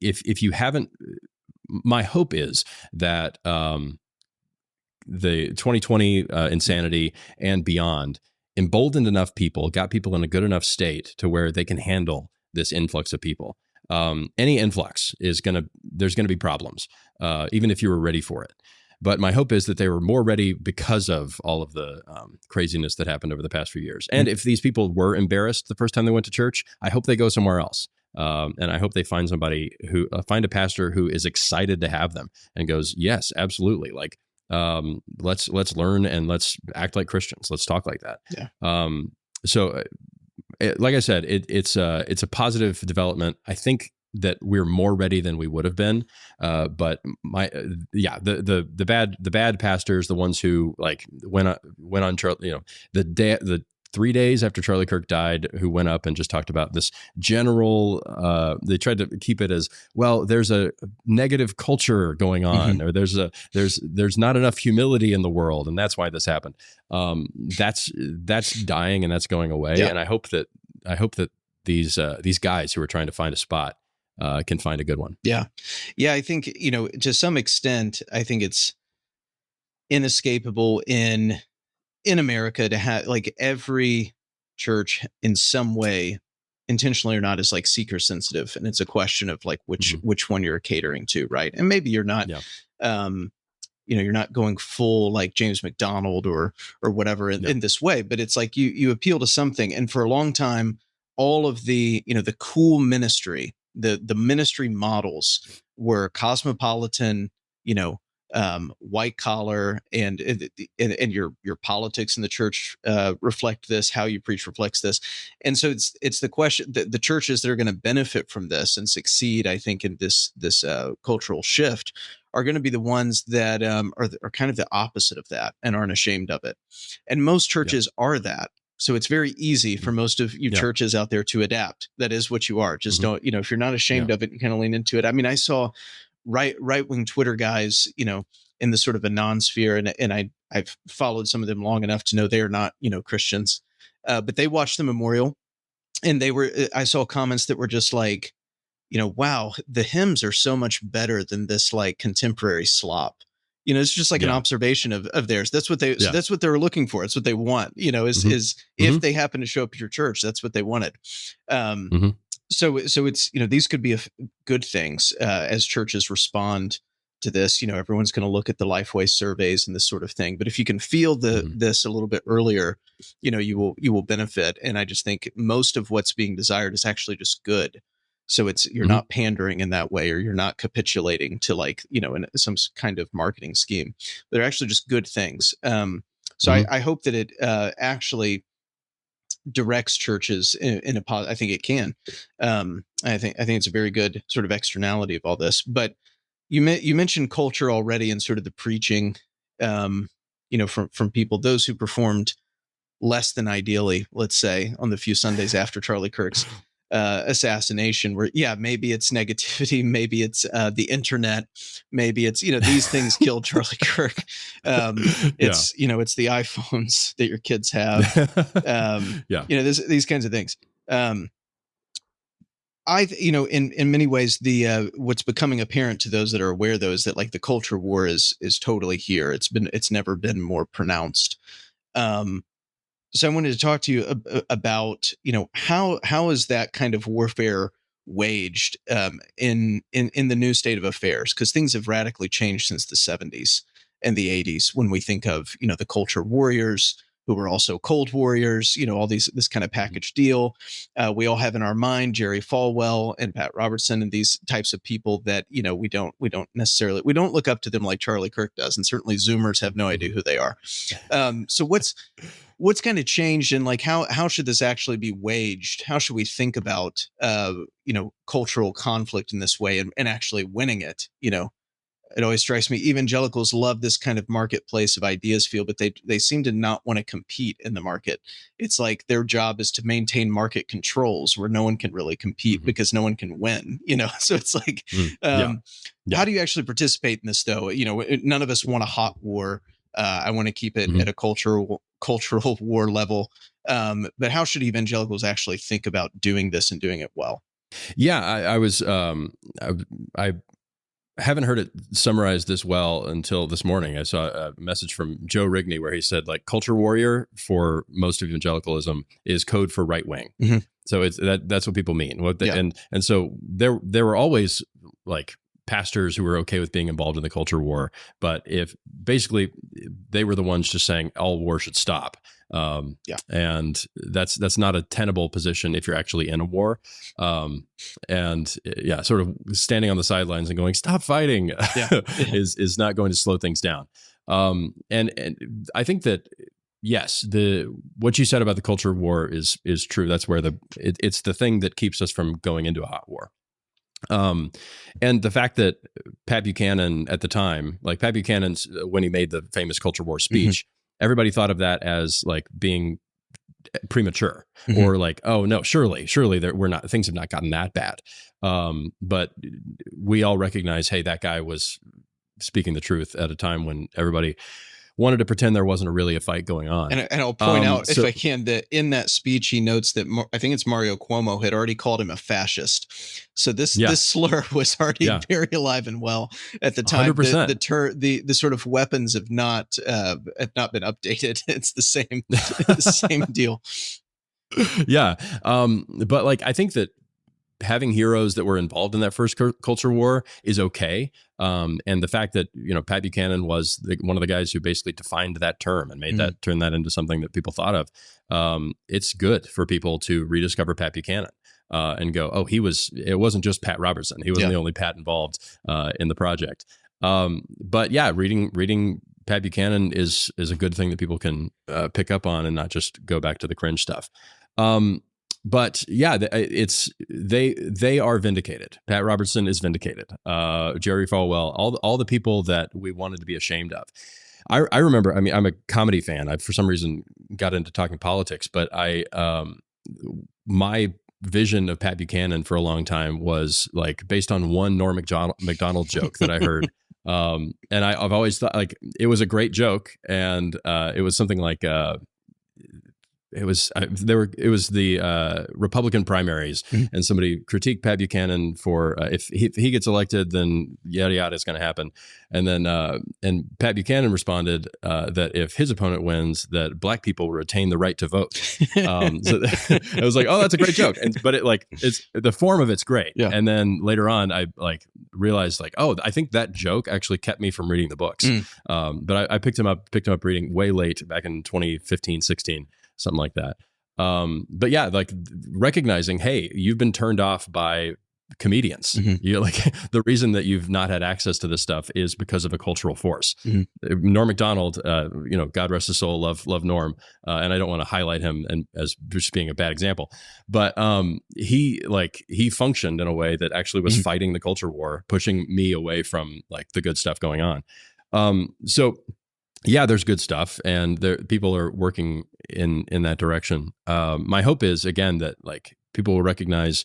if you haven't, my hope is that the 2020 insanity and beyond emboldened enough people, got people in a good enough state to where they can handle this influx of people. Any influx there's going to be problems, even if you were ready for it. But my hope is that they were more ready because of all of the craziness that happened over the past few years. And if these people were embarrassed the first time they went to church, I hope they go somewhere else. And I hope they find find a pastor who is excited to have them and goes, yes, absolutely. Let's learn and let's act like Christians. Let's talk like that. Yeah. Like I said, it's a positive development. I think that we're more ready than we would have been. But the bad pastors, the ones who like went on Charlie, the 3 days after Charlie Kirk died, who went up and just talked about this general, they tried to keep it as, well, there's a negative culture going on, or there's not enough humility in the world, and that's why this happened. That's dying, and that's going away. Yeah. And I hope that these guys who are trying to find a spot can find a good one. Yeah. I think, to some extent, I think it's inescapable in America to have like every church in some way, intentionally or not, is like seeker sensitive. And it's a question of like which one you're catering to. Right. And maybe you're not, you're not going full like James McDonald or whatever in this way, but it's like you appeal to something. And for a long time, all of the, the cool ministry, the ministry models were cosmopolitan, white collar, and your politics in the church reflect this. How you preach reflects this, and so it's the question that the churches that are going to benefit from this and succeed, I think, in this cultural shift, are going to be the ones that are kind of the opposite of that and aren't ashamed of it. And most churches are that. So it's very easy for most of you churches out there to adapt. That is what you are. Just don't, if you're not ashamed of it, you kind of lean into it. I mean, I saw right-wing Twitter guys, in the sort of a non-sphere, and I've followed some of them long enough to know they are not, Christians, but they watched the memorial, and I saw comments that were just like, wow, the hymns are so much better than this like contemporary slop. It's just like an observation of theirs. That's what they that's what they were looking for. It's what they want, is if they happen to show up at your church, that's what they wanted. So it's, these could be good things as churches respond to this. Everyone's going to look at the Lifeway surveys and this sort of thing. But if you can feel this a little bit earlier, you will benefit. And I just think most of what's being desired is actually just good. So you're not pandering in that way, or you're not capitulating to like, in some kind of marketing scheme. They're actually just good things. So I hope that it actually directs churches in a positive. I think it can. I think it's a very good sort of externality of all this. But you mentioned culture already, and sort of the preaching, from people, those who performed less than ideally, let's say, on the few Sundays after Charlie Kirk's assassination, where maybe it's negativity, maybe it's the internet, maybe it's these things killed Charlie Kirk. It's it's the iPhones that your kids have. These kinds of things. In many ways, the what's becoming apparent to those that are aware, though, is that like the culture war is totally here. It's never been more pronounced. So I wanted to talk to you about, how is that kind of warfare waged in the new state of affairs? Because things have radically changed since the 70s and the 80s when we think of, the culture warriors who were also Cold Warriors, all this kind of package deal. We all have in our mind Jerry Falwell and Pat Robertson and these types of people that, we don't look up to them like Charlie Kirk does. And certainly Zoomers have no idea who they are. So what's kind of changed, and like how should this actually be waged? How should we think about cultural conflict in this way and actually winning it? It always strikes me evangelicals love this kind of marketplace of ideas feel, but they seem to not want to compete in the market. It's like their job is to maintain market controls where no one can really compete because no one can win. So it's like how do you actually participate in this, though? None of us want a hot war. I want to keep it at a cultural war level. But how should evangelicals actually think about doing this and doing it well? I haven't heard it summarized this well until this morning. I saw a message from Joe Rigney where he said, like, culture warrior for most of evangelicalism is code for right wing. So that's what people mean. And so there were always like pastors who were okay with being involved in the culture war, but if basically they were the ones just saying all war should stop. And that's not a tenable position if you're actually in a war. Sort of standing on the sidelines and going, stop fighting is not going to slow things down. And I think that, yes, what you said about the culture war is true. That's where it's the thing that keeps us from going into a hot war. And the fact that Pat Buchanan at the time, like Pat Buchanan's, when he made the famous culture war speech, everybody thought of that as like being premature or like, oh no, surely things have not gotten that bad. But we all recognize, hey, that guy was speaking the truth at a time when everybody wanted to pretend there wasn't really a fight going on. And I'll point out, if I can, that in that speech, he notes that I think it's Mario Cuomo had already called him a fascist. So this slur was already very alive and well at the time. 100%. The sort of weapons have not been updated. It's the same deal. Yeah. But like, I think that having heroes that were involved in that first culture war is okay. And the fact that, Pat Buchanan was one of the guys who basically defined that term and made turn that into something that people thought of. It's good for people to rediscover Pat Buchanan and go, oh, it wasn't just Pat Robertson. He wasn't the only Pat involved in the project. But yeah, reading Pat Buchanan is a good thing that people can pick up on and not just go back to the cringe stuff. But yeah, they are vindicated. Pat Robertson is vindicated. Jerry Falwell, all the people that we wanted to be ashamed of. I remember. I mean, I'm a comedy fan. I for some reason got into talking politics, but my vision of Pat Buchanan for a long time was like based on one Norm Macdonald joke that I heard. And I've always thought like it was a great joke, and it was something like. It was the Republican primaries, and somebody critiqued Pat Buchanan for if he gets elected, then yada yada is going to happen, and then and Pat Buchanan responded that if his opponent wins, that black people will retain the right to vote. So I was like, oh, that's a great joke, but it's the form of it's great, and then later on I like realized like, oh, I think that joke actually kept me from reading the books, but I picked him up reading way late back in 2015, 16. Something like that. But yeah, like recognizing, hey, you've been turned off by comedians. You like the reason that you've not had access to this stuff is because of a cultural force. Norm Macdonald, God rest his soul, love Norm. And I don't want to highlight him and as just being a bad example, but he functioned in a way that actually was fighting the culture war, pushing me away from like the good stuff going on. So yeah, there's good stuff, and people are working in that direction. My hope is again that like people will recognize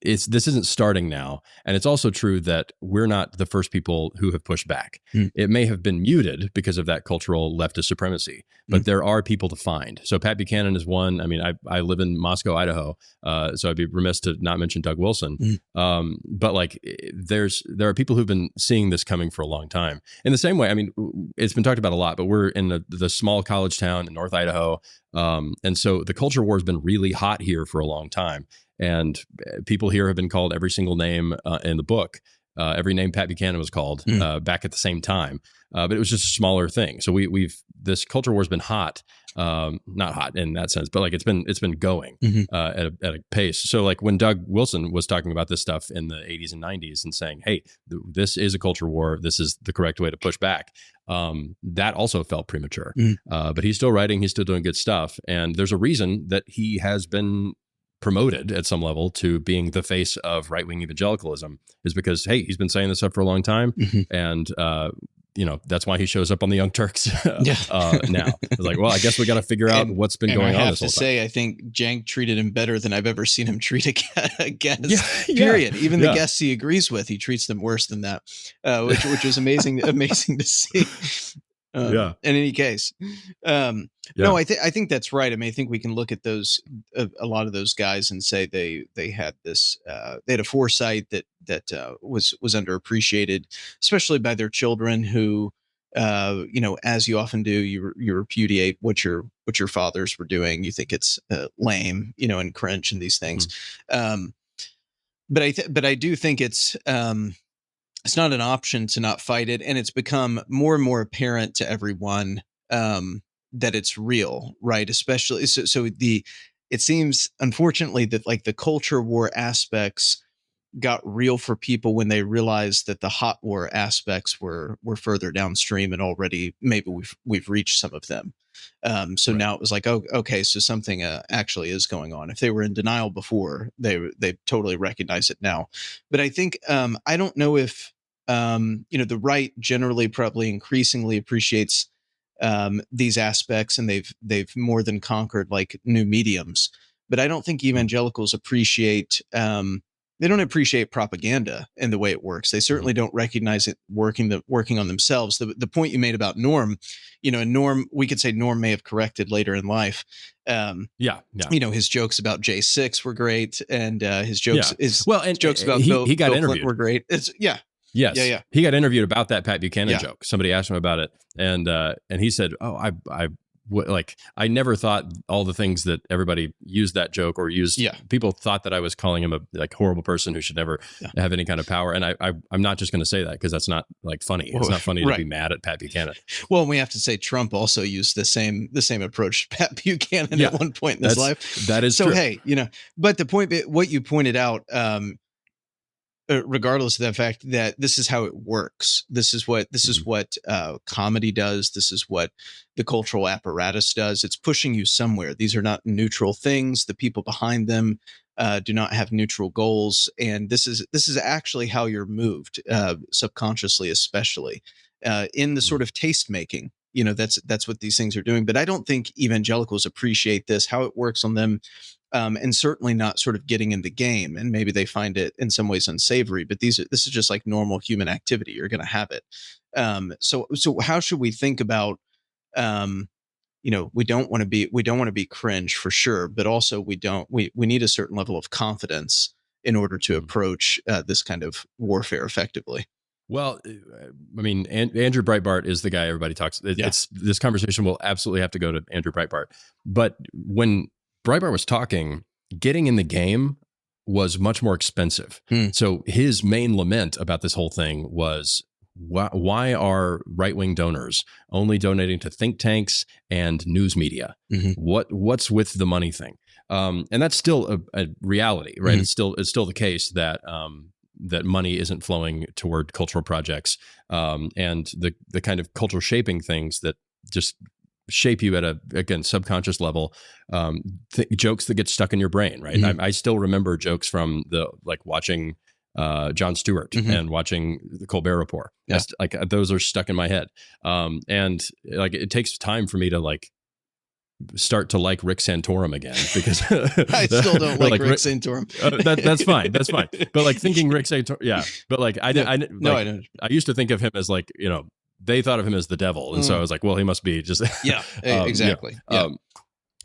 this isn't starting now, and it's also true that we're not the first people who have pushed back. It may have been muted because of that cultural leftist supremacy, but there are people to find. So Pat Buchanan is one. I mean, I live in Moscow, Idaho, so I'd be remiss to not mention Doug Wilson. But like, there are people who've been seeing this coming for a long time. In the same way, I mean, it's been talked about a lot, but we're in the small college town in North Idaho, and so the culture war has been really hot here for a long time. And people here have been called every single name in the book. Every name Pat Buchanan was called back at the same time. But it was just a smaller thing. So this culture war has been hot, not hot in that sense, but like it's been going at a pace. So like when Doug Wilson was talking about this stuff in the 80s and 90s and saying, hey, this is a culture war. This is the correct way to push back. That also felt premature. But he's still writing. He's still doing good stuff. And there's a reason that he has been promoted at some level to being the face of right-wing evangelicalism is because, hey, he's been saying this stuff for a long time. And, that's why he shows up on the Young Turks now. It's like, well, I guess we got to figure out what's been going on. I have to say, I think Jank treated him better than I've ever seen him treat a guest, period. Even the guests he agrees with, he treats them worse than that, which is amazing to see. In any case, no, I think that's right. I mean, I think we can look at those a lot of those guys and say they had this they had a foresight that was underappreciated, especially by their children who as you often do, you repudiate what your fathers were doing. You think it's lame, and cringe and these things. But I do think it's not an option to not fight it. And it's become more and more apparent to everyone that it's real, right? Especially it seems, unfortunately, that like the culture war aspects got real for people when they realized that the hot war aspects were further downstream, and already maybe we've reached some of them. So right. Now it was like, oh, okay, so something actually is going on. If they were in denial before, they totally recognize it now. But I think I don't know if the right generally probably increasingly appreciates these aspects, and they've more than conquered like new mediums. But I don't think evangelicals appreciate they don't appreciate propaganda and the way it works. They certainly don't recognize it working on themselves. The point you made about Norm, Norm, we could say Norm may have corrected later in life. His jokes about J6 were great, and his jokes his jokes about he got Bill interviewed. Clinton were great. Yes. Yeah. He got interviewed about that Pat Buchanan joke. Somebody asked him about it, and he said, "Oh, I never thought all the things that everybody used that joke or used. Yeah. People thought that I was calling him a horrible person who should never have any kind of power. And I'm not just going to say that because that's not like funny. It's not funny to be mad at Pat Buchanan. Well, we have to say Trump also used the same approach to Pat Buchanan at one point in his life. That is so, true. Hey, but the point, what you pointed out, regardless of the fact that this is how it works, this is what comedy does. This is what the cultural apparatus does. It's pushing you somewhere. These are not neutral things. The people behind them do not have neutral goals, and this is actually how you're moved, subconsciously, especially in the sort of taste making. That's what these things are doing. But I don't think evangelicals appreciate this, how it works on them. And certainly not sort of getting in the game, and maybe they find it in some ways unsavory. But this is just like normal human activity. You're going to have it. So how should we think about? We don't want to be cringe for sure, but also we need a certain level of confidence in order to approach this kind of warfare effectively. Well, I mean, Andrew Breitbart is the guy everybody talks. This conversation will absolutely have to go to Andrew Breitbart. But when Breitbart was talking, getting in the game was much more expensive. So his main lament about this whole thing was, why are right-wing donors only donating to think tanks and news media? What's with the money thing? And that's still a reality, right? It's still the case that that money isn't flowing toward cultural projects, and the kind of cultural shaping things that just shape you at a subconscious level, jokes that get stuck in your brain, right? I still remember jokes from watching Jon Stewart and watching the Colbert Report. Those are stuck in my head, and it takes time for me to start to like Rick Santorum again, because I still don't like Rick Santorum. That's fine. But thinking Rick Santorum, but I don't. I used to think of him as they thought of him as the devil. And so I was like, well, he must be just, exactly.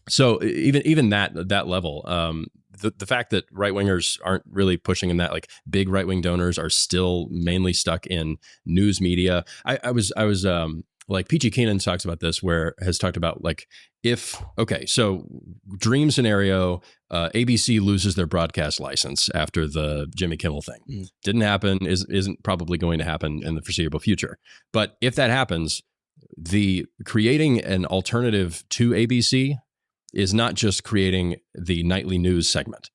So even that level, the fact that right wingers aren't really pushing in that, big right wing donors are still mainly stuck in news media. I was P.G. Keenan talks about this, where has talked about so dream scenario, ABC loses their broadcast license after the Jimmy Kimmel thing. Didn't happen, isn't probably going to happen in the foreseeable future. But if that happens, the creating an alternative to ABC is not just creating the nightly news segment.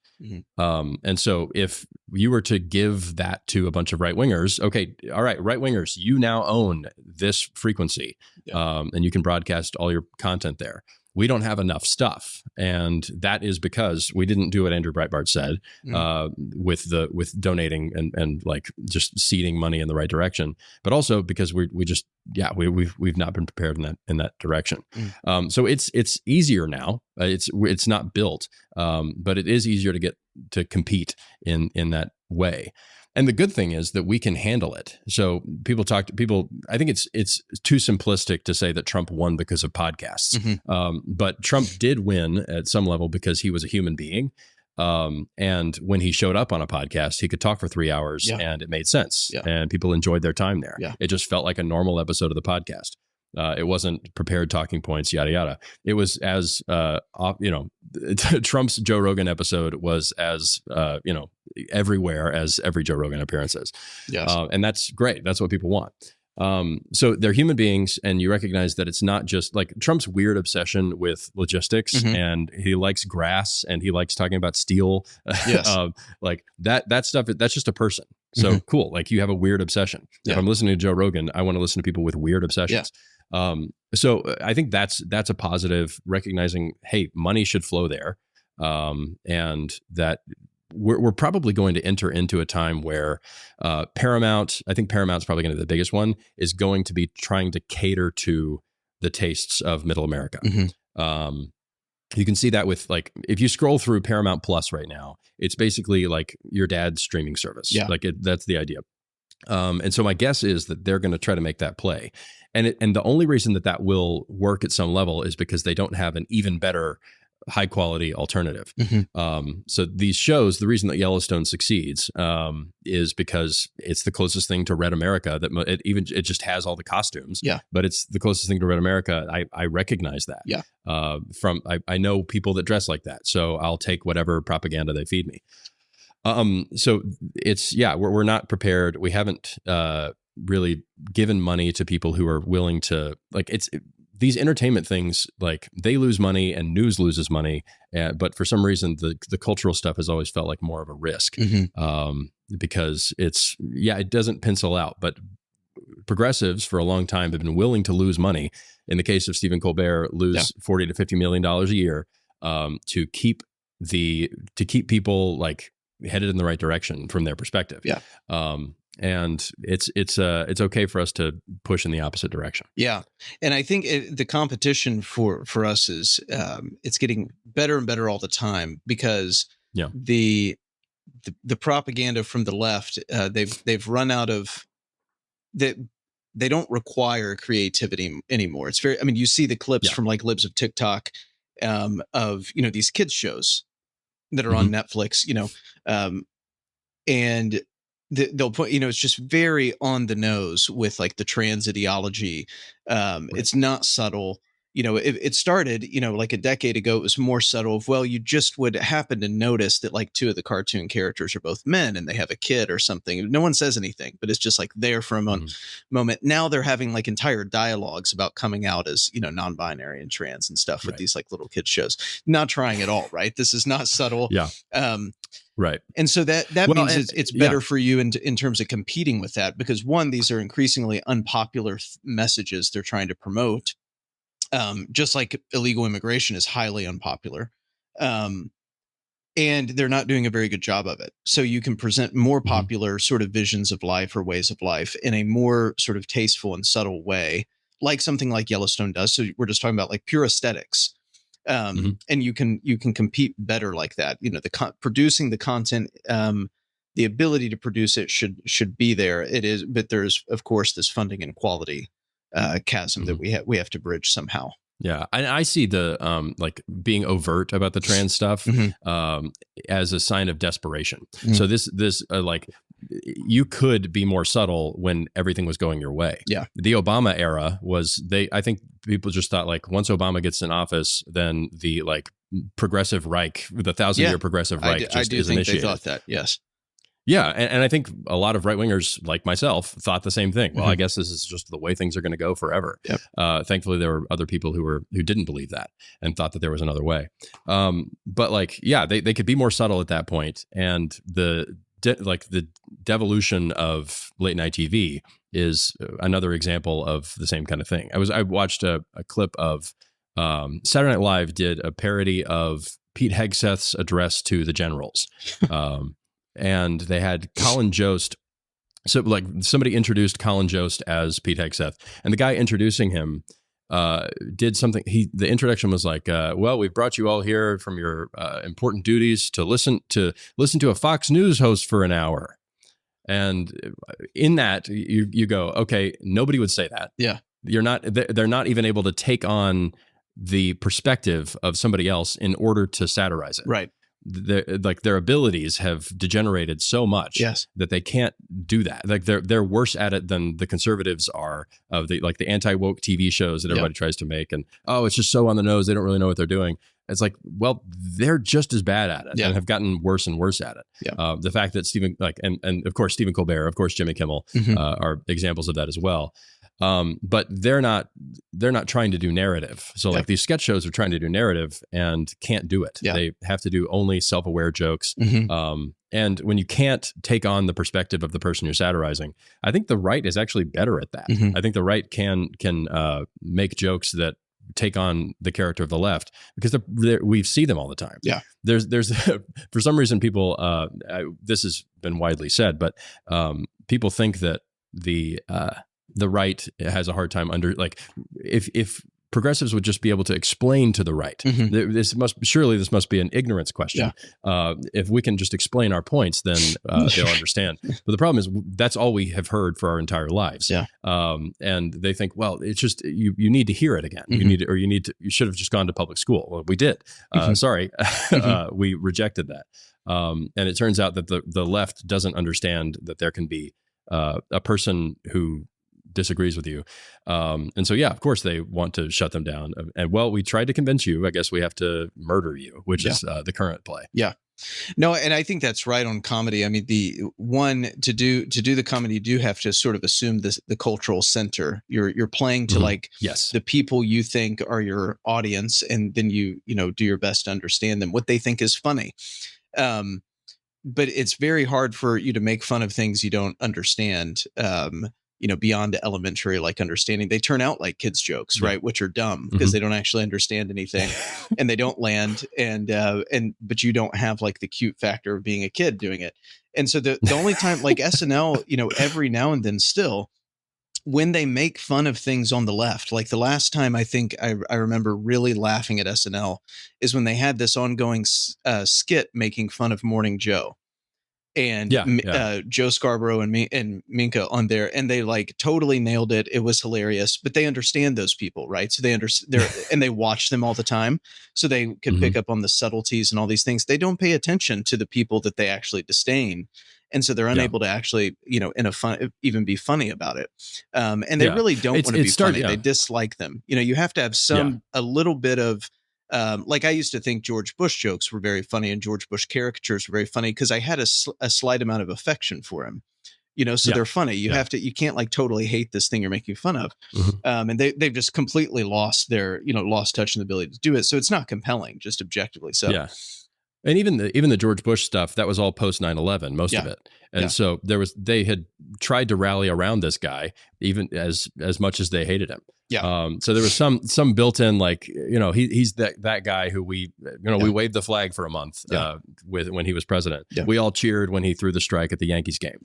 And so if you were to give that to a bunch of right wingers, okay, all right, right wingers, you now own this frequency, and you can broadcast all your content there. We don't have enough stuff, and that is because we didn't do what Andrew Breitbart said with donating and just seeding money in the right direction, but also because we've not been prepared in that direction. So it's easier now. It's not built, but it is easier to compete in that way. And the good thing is that we can handle it. So I think it's too simplistic to say that Trump won because of podcasts. But Trump did win at some level because he was a human being. And when he showed up on a podcast, he could talk for 3 hours and it made sense. And people enjoyed their time there. It just felt like a normal episode of the podcast. It wasn't prepared talking points, yada, yada. It was as, Trump's Joe Rogan episode was as, everywhere as every Joe Rogan appearance is. And that's great. That's what people want. So they're human beings, and you recognize that it's not just like Trump's weird obsession with logistics, and he likes grass, and he likes talking about steel. Yes. Like that stuff. That's just a person. So cool. Like you have a weird obsession. Yeah. If I'm listening to Joe Rogan, I want to listen to people with weird obsessions. Yeah. So I think that's a positive, recognizing, hey, money should flow there. And that we're probably going to enter into a time where Paramount, I think Paramount's probably going to be the biggest one, is going to be trying to cater to the tastes of middle America. You can see that with, like, if you scroll through Paramount Plus right now, it's basically like your dad's streaming service. Yeah. Like that's the idea. And so my guess is that they're going to try to make that play. And the only reason that will work at some level is because they don't have an even better high quality alternative. So these shows, the reason that Yellowstone succeeds is because it's the closest thing to Red America, that it just has all the costumes. Yeah. But it's the closest thing to Red America. I recognize that. Yeah. I know people that dress like that. So I'll take whatever propaganda they feed me. So it's, we're not prepared. We haven't really given money to people who are willing to, like, these entertainment things, like, they lose money and news loses money. But for some reason, the cultural stuff has always felt like more of a risk because it doesn't pencil out. But progressives for a long time have been willing to lose money. In the case of Stephen Colbert, lose $40 to $50 million a year to keep people, like, headed in the right direction from their perspective. Yeah. And it's okay for us to push in the opposite direction. Yeah. And I think the competition for us is it's getting better and better all the time, because the propaganda from the left, they've run out of they don't require creativity anymore. It's very, I mean, you see the clips from, like, Libs of TikTok of, these kids shows that are on Netflix, and they'll put, it's just very on the nose with, like, the trans ideology. It's not subtle. It started, like a decade ago, it was more subtle of, well, you just would happen to notice that, like, two of the cartoon characters are both men and they have a kid or something. No one says anything, but it's just, like, there for a moment. Now they're having, like, entire dialogues about coming out as, non-binary and trans and stuff with these, like, little kid shows. Not trying at all, right? This is not subtle. Yeah. Right. And so that means it's better for you in terms of competing with that, because, one, these are increasingly unpopular messages they're trying to promote. Just like illegal immigration is highly unpopular. And they're not doing a very good job of it. So you can present more popular sort of visions of life or ways of life in a more sort of tasteful and subtle way, like something like Yellowstone does. So we're just talking about, like, pure aesthetics. And you can compete better like that. Producing the content, the ability to produce it should be there. It is, but there's, of course, this funding and quality chasm that we have to bridge somehow. Yeah, I see the like, being overt about the trans stuff as a sign of desperation. So this like, you could be more subtle when everything was going your way. Yeah, the Obama era was, I think people just thought, like, once Obama gets in office, then the, like, progressive Reich, the 1,000-year progressive Reich, just is initiated. They thought that. Yes. Yeah, and I think a lot of right-wingers like myself thought the same thing. Well, I guess this is just the way things are going to go forever. Yep. Thankfully, there were other people who didn't believe that and thought that there was another way. But, like, they could be more subtle at that point. And the devolution of late night TV is another example of the same kind of thing. I watched a clip of Saturday Night Live did a parody of Pete Hegseth's address to the generals. And they had Colin Jost. So, like, somebody introduced Colin Jost as Pete Hegseth, and the guy introducing him did something. The introduction was like, well, we've brought you all here from your important duties to listen to a Fox News host for an hour. And in that, you go, okay, nobody would say that. Yeah. They're not even able to take on the perspective of somebody else in order to satirize it. Right. Their abilities have degenerated so much that they can't do that. Like, they're worse at it than the conservatives are of the anti-woke TV shows that everybody tries to make. And, it's just so on the nose, they don't really know what they're doing. It's like, well, they're just as bad at it and have gotten worse and worse at it. Yeah. The fact that Stephen, like, and of course, Stephen Colbert, of course, Jimmy Kimmel are examples of that as well. But they're not trying to do narrative. So like these sketch shows are trying to do narrative and can't do it. They have to do only self-aware jokes. And when you can't take on the perspective of the person you're satirizing, I think the right is actually better at that. I think the right can make jokes that take on the character of the left because we see them all the time. Yeah. There's for some reason people, this has been widely said, but people think that the right has a hard time like if progressives would just be able to explain to the right, this must be an ignorance question. If we can just explain our points, then they'll understand. But the problem is that's all we have heard for our entire lives. And they think, well, it's just you need to hear it again. You should have just gone to public school. Well, we did. Sorry, we rejected that. And it turns out that the left doesn't understand that there can be a person who disagrees with you. And so, of course they want to shut them down. And well, we tried to convince you, I guess we have to murder you, which is the current play. Yeah. No, and I think that's right on comedy. I mean, the one to do the comedy, you do have to sort of assume the cultural center. You're playing to like the people you think are your audience, and then you do your best to understand them, what they think is funny. But it's very hard for you to make fun of things you don't understand. Beyond elementary, like understanding, they turn out like kids' jokes, right? Which are dumb because they don't actually understand anything and they don't land. But you don't have like the cute factor of being a kid doing it. And so the only time like SNL, every now and then still, when they make fun of things on the left, like the last time I think I remember really laughing at SNL is when they had this ongoing skit making fun of Morning Joe. And Joe Scarborough and Minka on there, and they like totally nailed it. It was hilarious, but they understand those people, right? So they understand, and they watch them all the time, so they can pick up on the subtleties and all these things. They don't pay attention to the people that they actually disdain, and so they're unable to actually, in a fun, even be funny about it. And they really don't want to be funny. They dislike them. You have to have a little bit of. Like I used to think George Bush jokes were very funny and George Bush caricatures were very funny because I had a slight amount of affection for him, so they're funny. You can't like totally hate this thing you're making fun of. And they've just completely lost their, lost touch and the ability to do it. So it's not compelling, just objectively. So, And even the George Bush stuff, that was all post 9/11, most of it. And so they had tried to rally around this guy, even as much as they hated him. So there was some built in, like, he's that guy who we waved the flag for a month when he was president. We all cheered when he threw the strike at the Yankees game.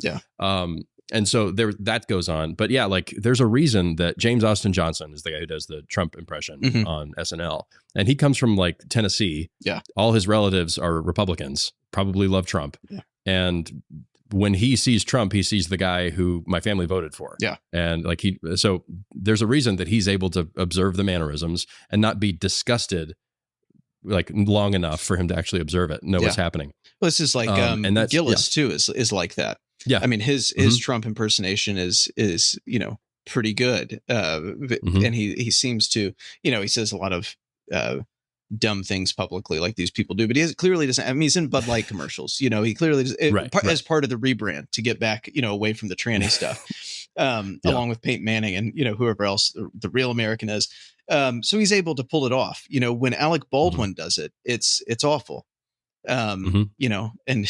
And so that goes on. But like there's a reason that James Austin Johnson is the guy who does the Trump impression on SNL. And he comes from like Tennessee. All his relatives are Republicans, probably love Trump. And when he sees Trump, he sees the guy who my family voted for. And like so there's a reason that he's able to observe the mannerisms and not be disgusted like long enough for him to actually observe it, know what's happening. Well, this is like, and that's, Gillis too is like that. I mean, his Trump impersonation is pretty good. And he seems to, he says a lot of, dumb things publicly like these people do, but he clearly doesn't. I mean, he's in Bud Light commercials. He clearly does as part of the rebrand to get back, away from the tranny stuff, along with Peyton Manning and whoever else the real American is. So he's able to pull it off. When Alec Baldwin does it, it's awful. And anyway,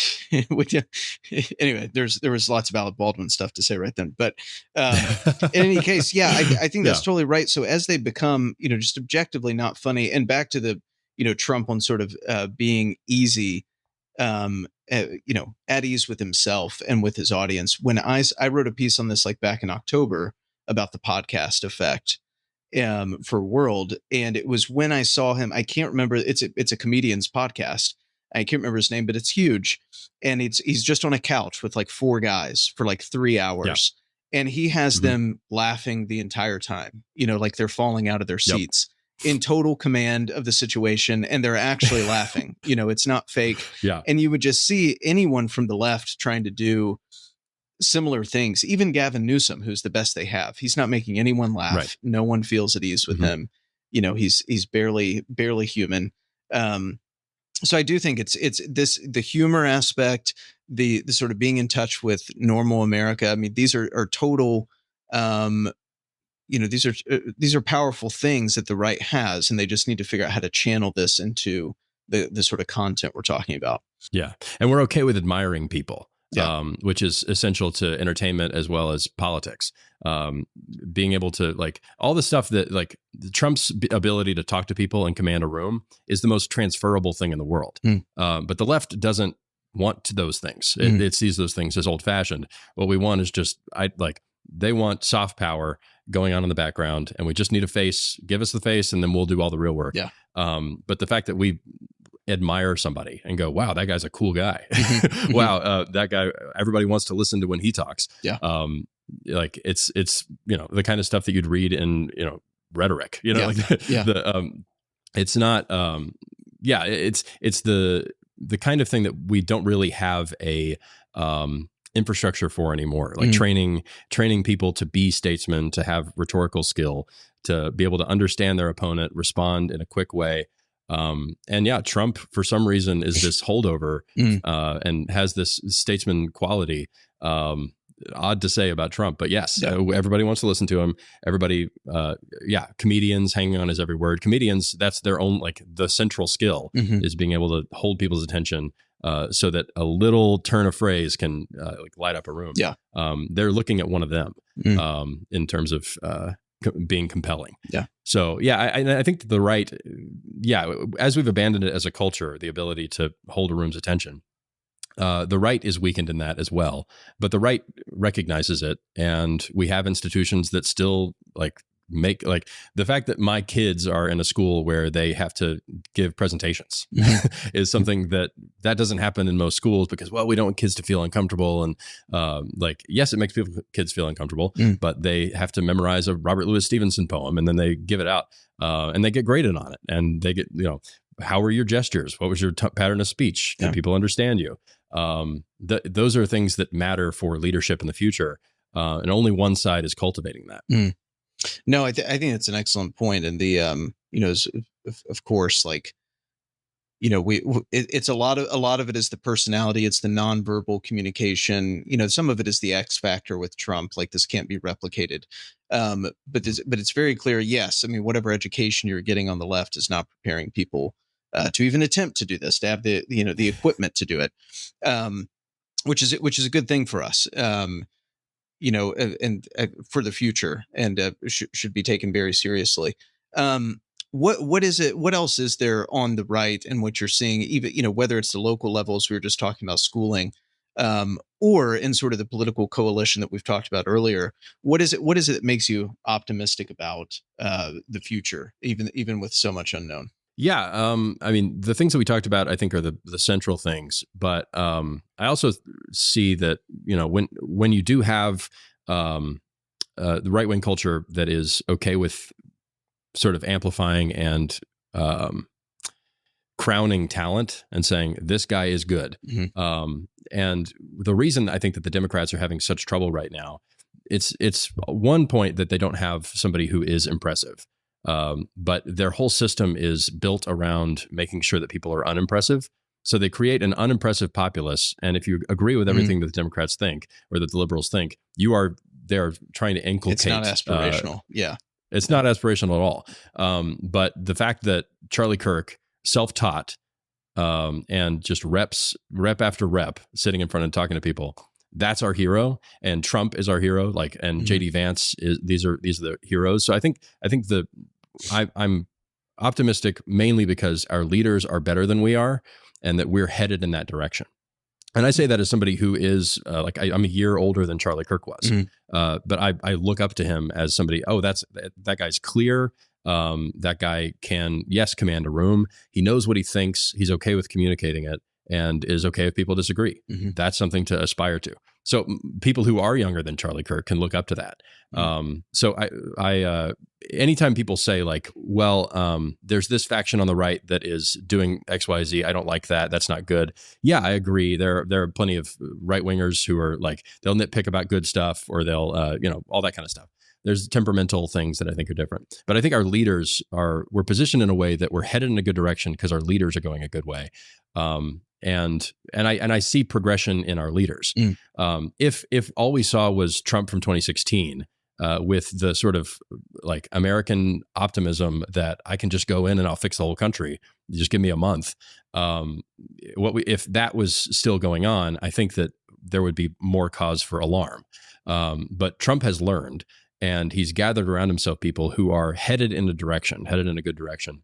there was lots of Alec Baldwin stuff to say right then, but in any case, I think that's totally right. So as they become, just objectively not funny, and back to the, Trump on sort of being easy, at ease with himself and with his audience. When I wrote a piece on this like back in October about the podcast effect for World, and it was when I saw him. I can't remember. It's a comedian's podcast. I can't remember his name, but it's huge. And he's just on a couch with like 4 guys for like 3 hours. And he has them laughing the entire time, like they're falling out of their seats in total command of the situation. And they're actually laughing, it's not fake. And you would just see anyone from the left trying to do similar things. Even Gavin Newsom, who's the best they have. He's not making anyone laugh. No one feels at ease with him. He's barely human. So I do think it's the humor aspect, the sort of being in touch with normal America. I mean, these are total, these are powerful things that the right has, and they just need to figure out how to channel this into the sort of content we're talking about. Yeah. And we're okay with admiring people, which is essential to entertainment as well as politics. Being able to, like, all the stuff that, like, Trump's ability to talk to people and command a room is the most transferable thing in the world. But the left doesn't want those things. It sees those things as old fashioned. What we want is just, they want soft power going on in the background, and we just need a face. Give us the face, and then we'll do all the real work. Yeah. But the fact that we admire somebody and go, wow, that guy's a cool guy. Wow, that guy, everybody wants to listen to when he talks. Yeah. Like it's the kind of stuff that you'd read in rhetoric. It's not. It's the kind of thing that we don't really have a infrastructure for anymore, like training people to be statesmen, to have rhetorical skill, to be able to understand their opponent, respond in a quick way. Trump, for some reason, is this holdover and has this statesman quality. Odd to say about Trump, but yes, everybody wants to listen to him. Everybody, comedians hanging on his every word. Comedians, that's their own, like, the central skill is being able to hold people's attention so that a little turn of phrase can light up a room. Yeah, they're looking at one of them in terms of being compelling. Yeah. So I think the right, as we've abandoned it as a culture, the ability to hold a room's attention. The right is weakened in that as well, but the right recognizes it, and we have institutions that still make the fact that my kids are in a school where they have to give presentations is something that doesn't happen in most schools because, well, we don't want kids to feel uncomfortable. And yes, it makes kids feel uncomfortable, but they have to memorize a Robert Louis Stevenson poem and then they give it out and they get graded on it. And they get, how were your gestures? What was your pattern of speech? Can people understand you? Those are things that matter for leadership in the future. And only one side is cultivating that. No, I think it's an excellent point. And the, of course, it's a lot of it is the personality. It's the nonverbal communication. Some of it is the X factor with Trump. Like, this can't be replicated. But it's very clear. Yes. I mean, whatever education you're getting on the left is not preparing people to even attempt to do this, to have the equipment to do it, which is a good thing for us. And for the future, and should be taken very seriously. What is it? What else is there on the right, and what you're seeing, even whether it's the local levels we were just talking about, schooling, or in sort of the political coalition that we've talked about earlier? What is it that makes you optimistic about the future, even with so much unknown? Yeah. I mean, the things that we talked about, I think, are the central things. But I also see that, when you do have the right-wing culture that is okay with sort of amplifying and crowning talent and saying, this guy is good. And the reason I think that the Democrats are having such trouble right now, it's one point that they don't have somebody who is impressive. But their whole system is built around making sure that people are unimpressive. So they create an unimpressive populace. And if you agree with everything that the Democrats think or that the liberals think, they're trying to inculcate. It's not aspirational. It's not aspirational at all. But the fact that Charlie Kirk, self-taught, and just rep after rep, sitting in front and talking to people, that's our hero, and Trump is our hero. And JD Vance these are the heroes. So I think I'm optimistic mainly because our leaders are better than we are, and that we're headed in that direction. And I say that as somebody who is I'm a year older than Charlie Kirk was, but I look up to him as somebody. Oh, that guy's clear. That guy can command a room. He knows what he thinks. He's okay with communicating it, and is okay if people disagree. That's something to aspire to. So people who are younger than Charlie Kirk can look up to that. So I anytime people say there's this faction on the right that is doing X, Y, Z, I don't like that. That's not good. Yeah, I agree. There are plenty of right wingers who are they'll nitpick about good stuff, or they'll all that kind of stuff. There's temperamental things that I think are different. But I think our leaders we're positioned in a way that we're headed in a good direction because our leaders are going a good way. And I see progression in our leaders. If all we saw was Trump from 2016, with the sort of like American optimism that I can just go in and I'll fix the whole country, just give me a month. If that was still going on, I think that there would be more cause for alarm. But Trump has learned, and he's gathered around himself people who are headed in a good direction.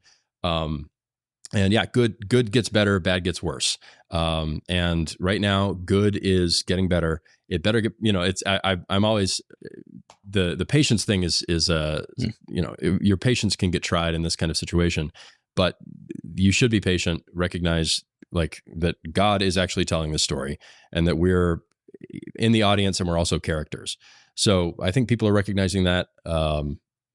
And yeah, good gets better, bad gets worse. And right now, good is getting better. It better get, I'm always, the patience thing is your patience can get tried in this kind of situation, but you should be patient, recognize like that God is actually telling this story and that we're in the audience and we're also characters. So I think people are recognizing that.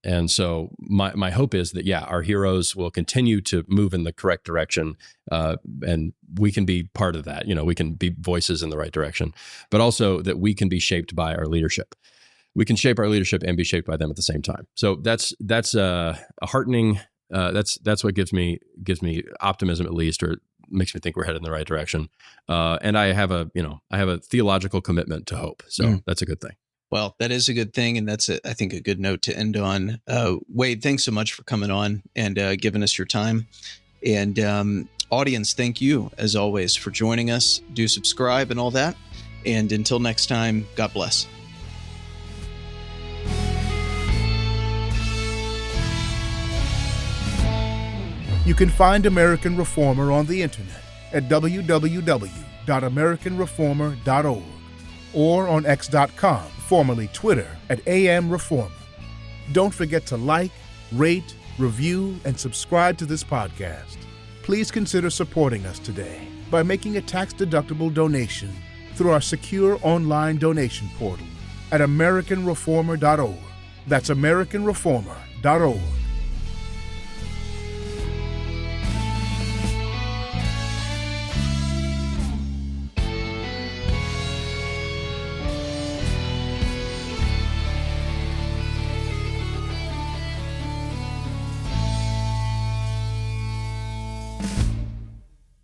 And so my hope is that, our heroes will continue to move in the correct direction, and we can be part of that. We can be voices in the right direction, but also that we can be shaped by our leadership. We can shape our leadership and be shaped by them at the same time. So that's a heartening. That's what gives me optimism, at least, or makes me think we're headed in the right direction. And I have a theological commitment to hope. So that's a good thing. Well, that is a good thing, and that's, I think, a good note to end on. Wade, thanks so much for coming on and giving us your time. And audience, thank you, as always, for joining us. Do subscribe and all that. And until next time, God bless. You can find American Reformer on the internet at www.americanreformer.org or on x.com, formerly Twitter, at @AMReformer. Don't forget to like, rate, review, and subscribe to this podcast. Please consider supporting us today by making a tax-deductible donation through our secure online donation portal at americanreformer.org. That's americanreformer.org.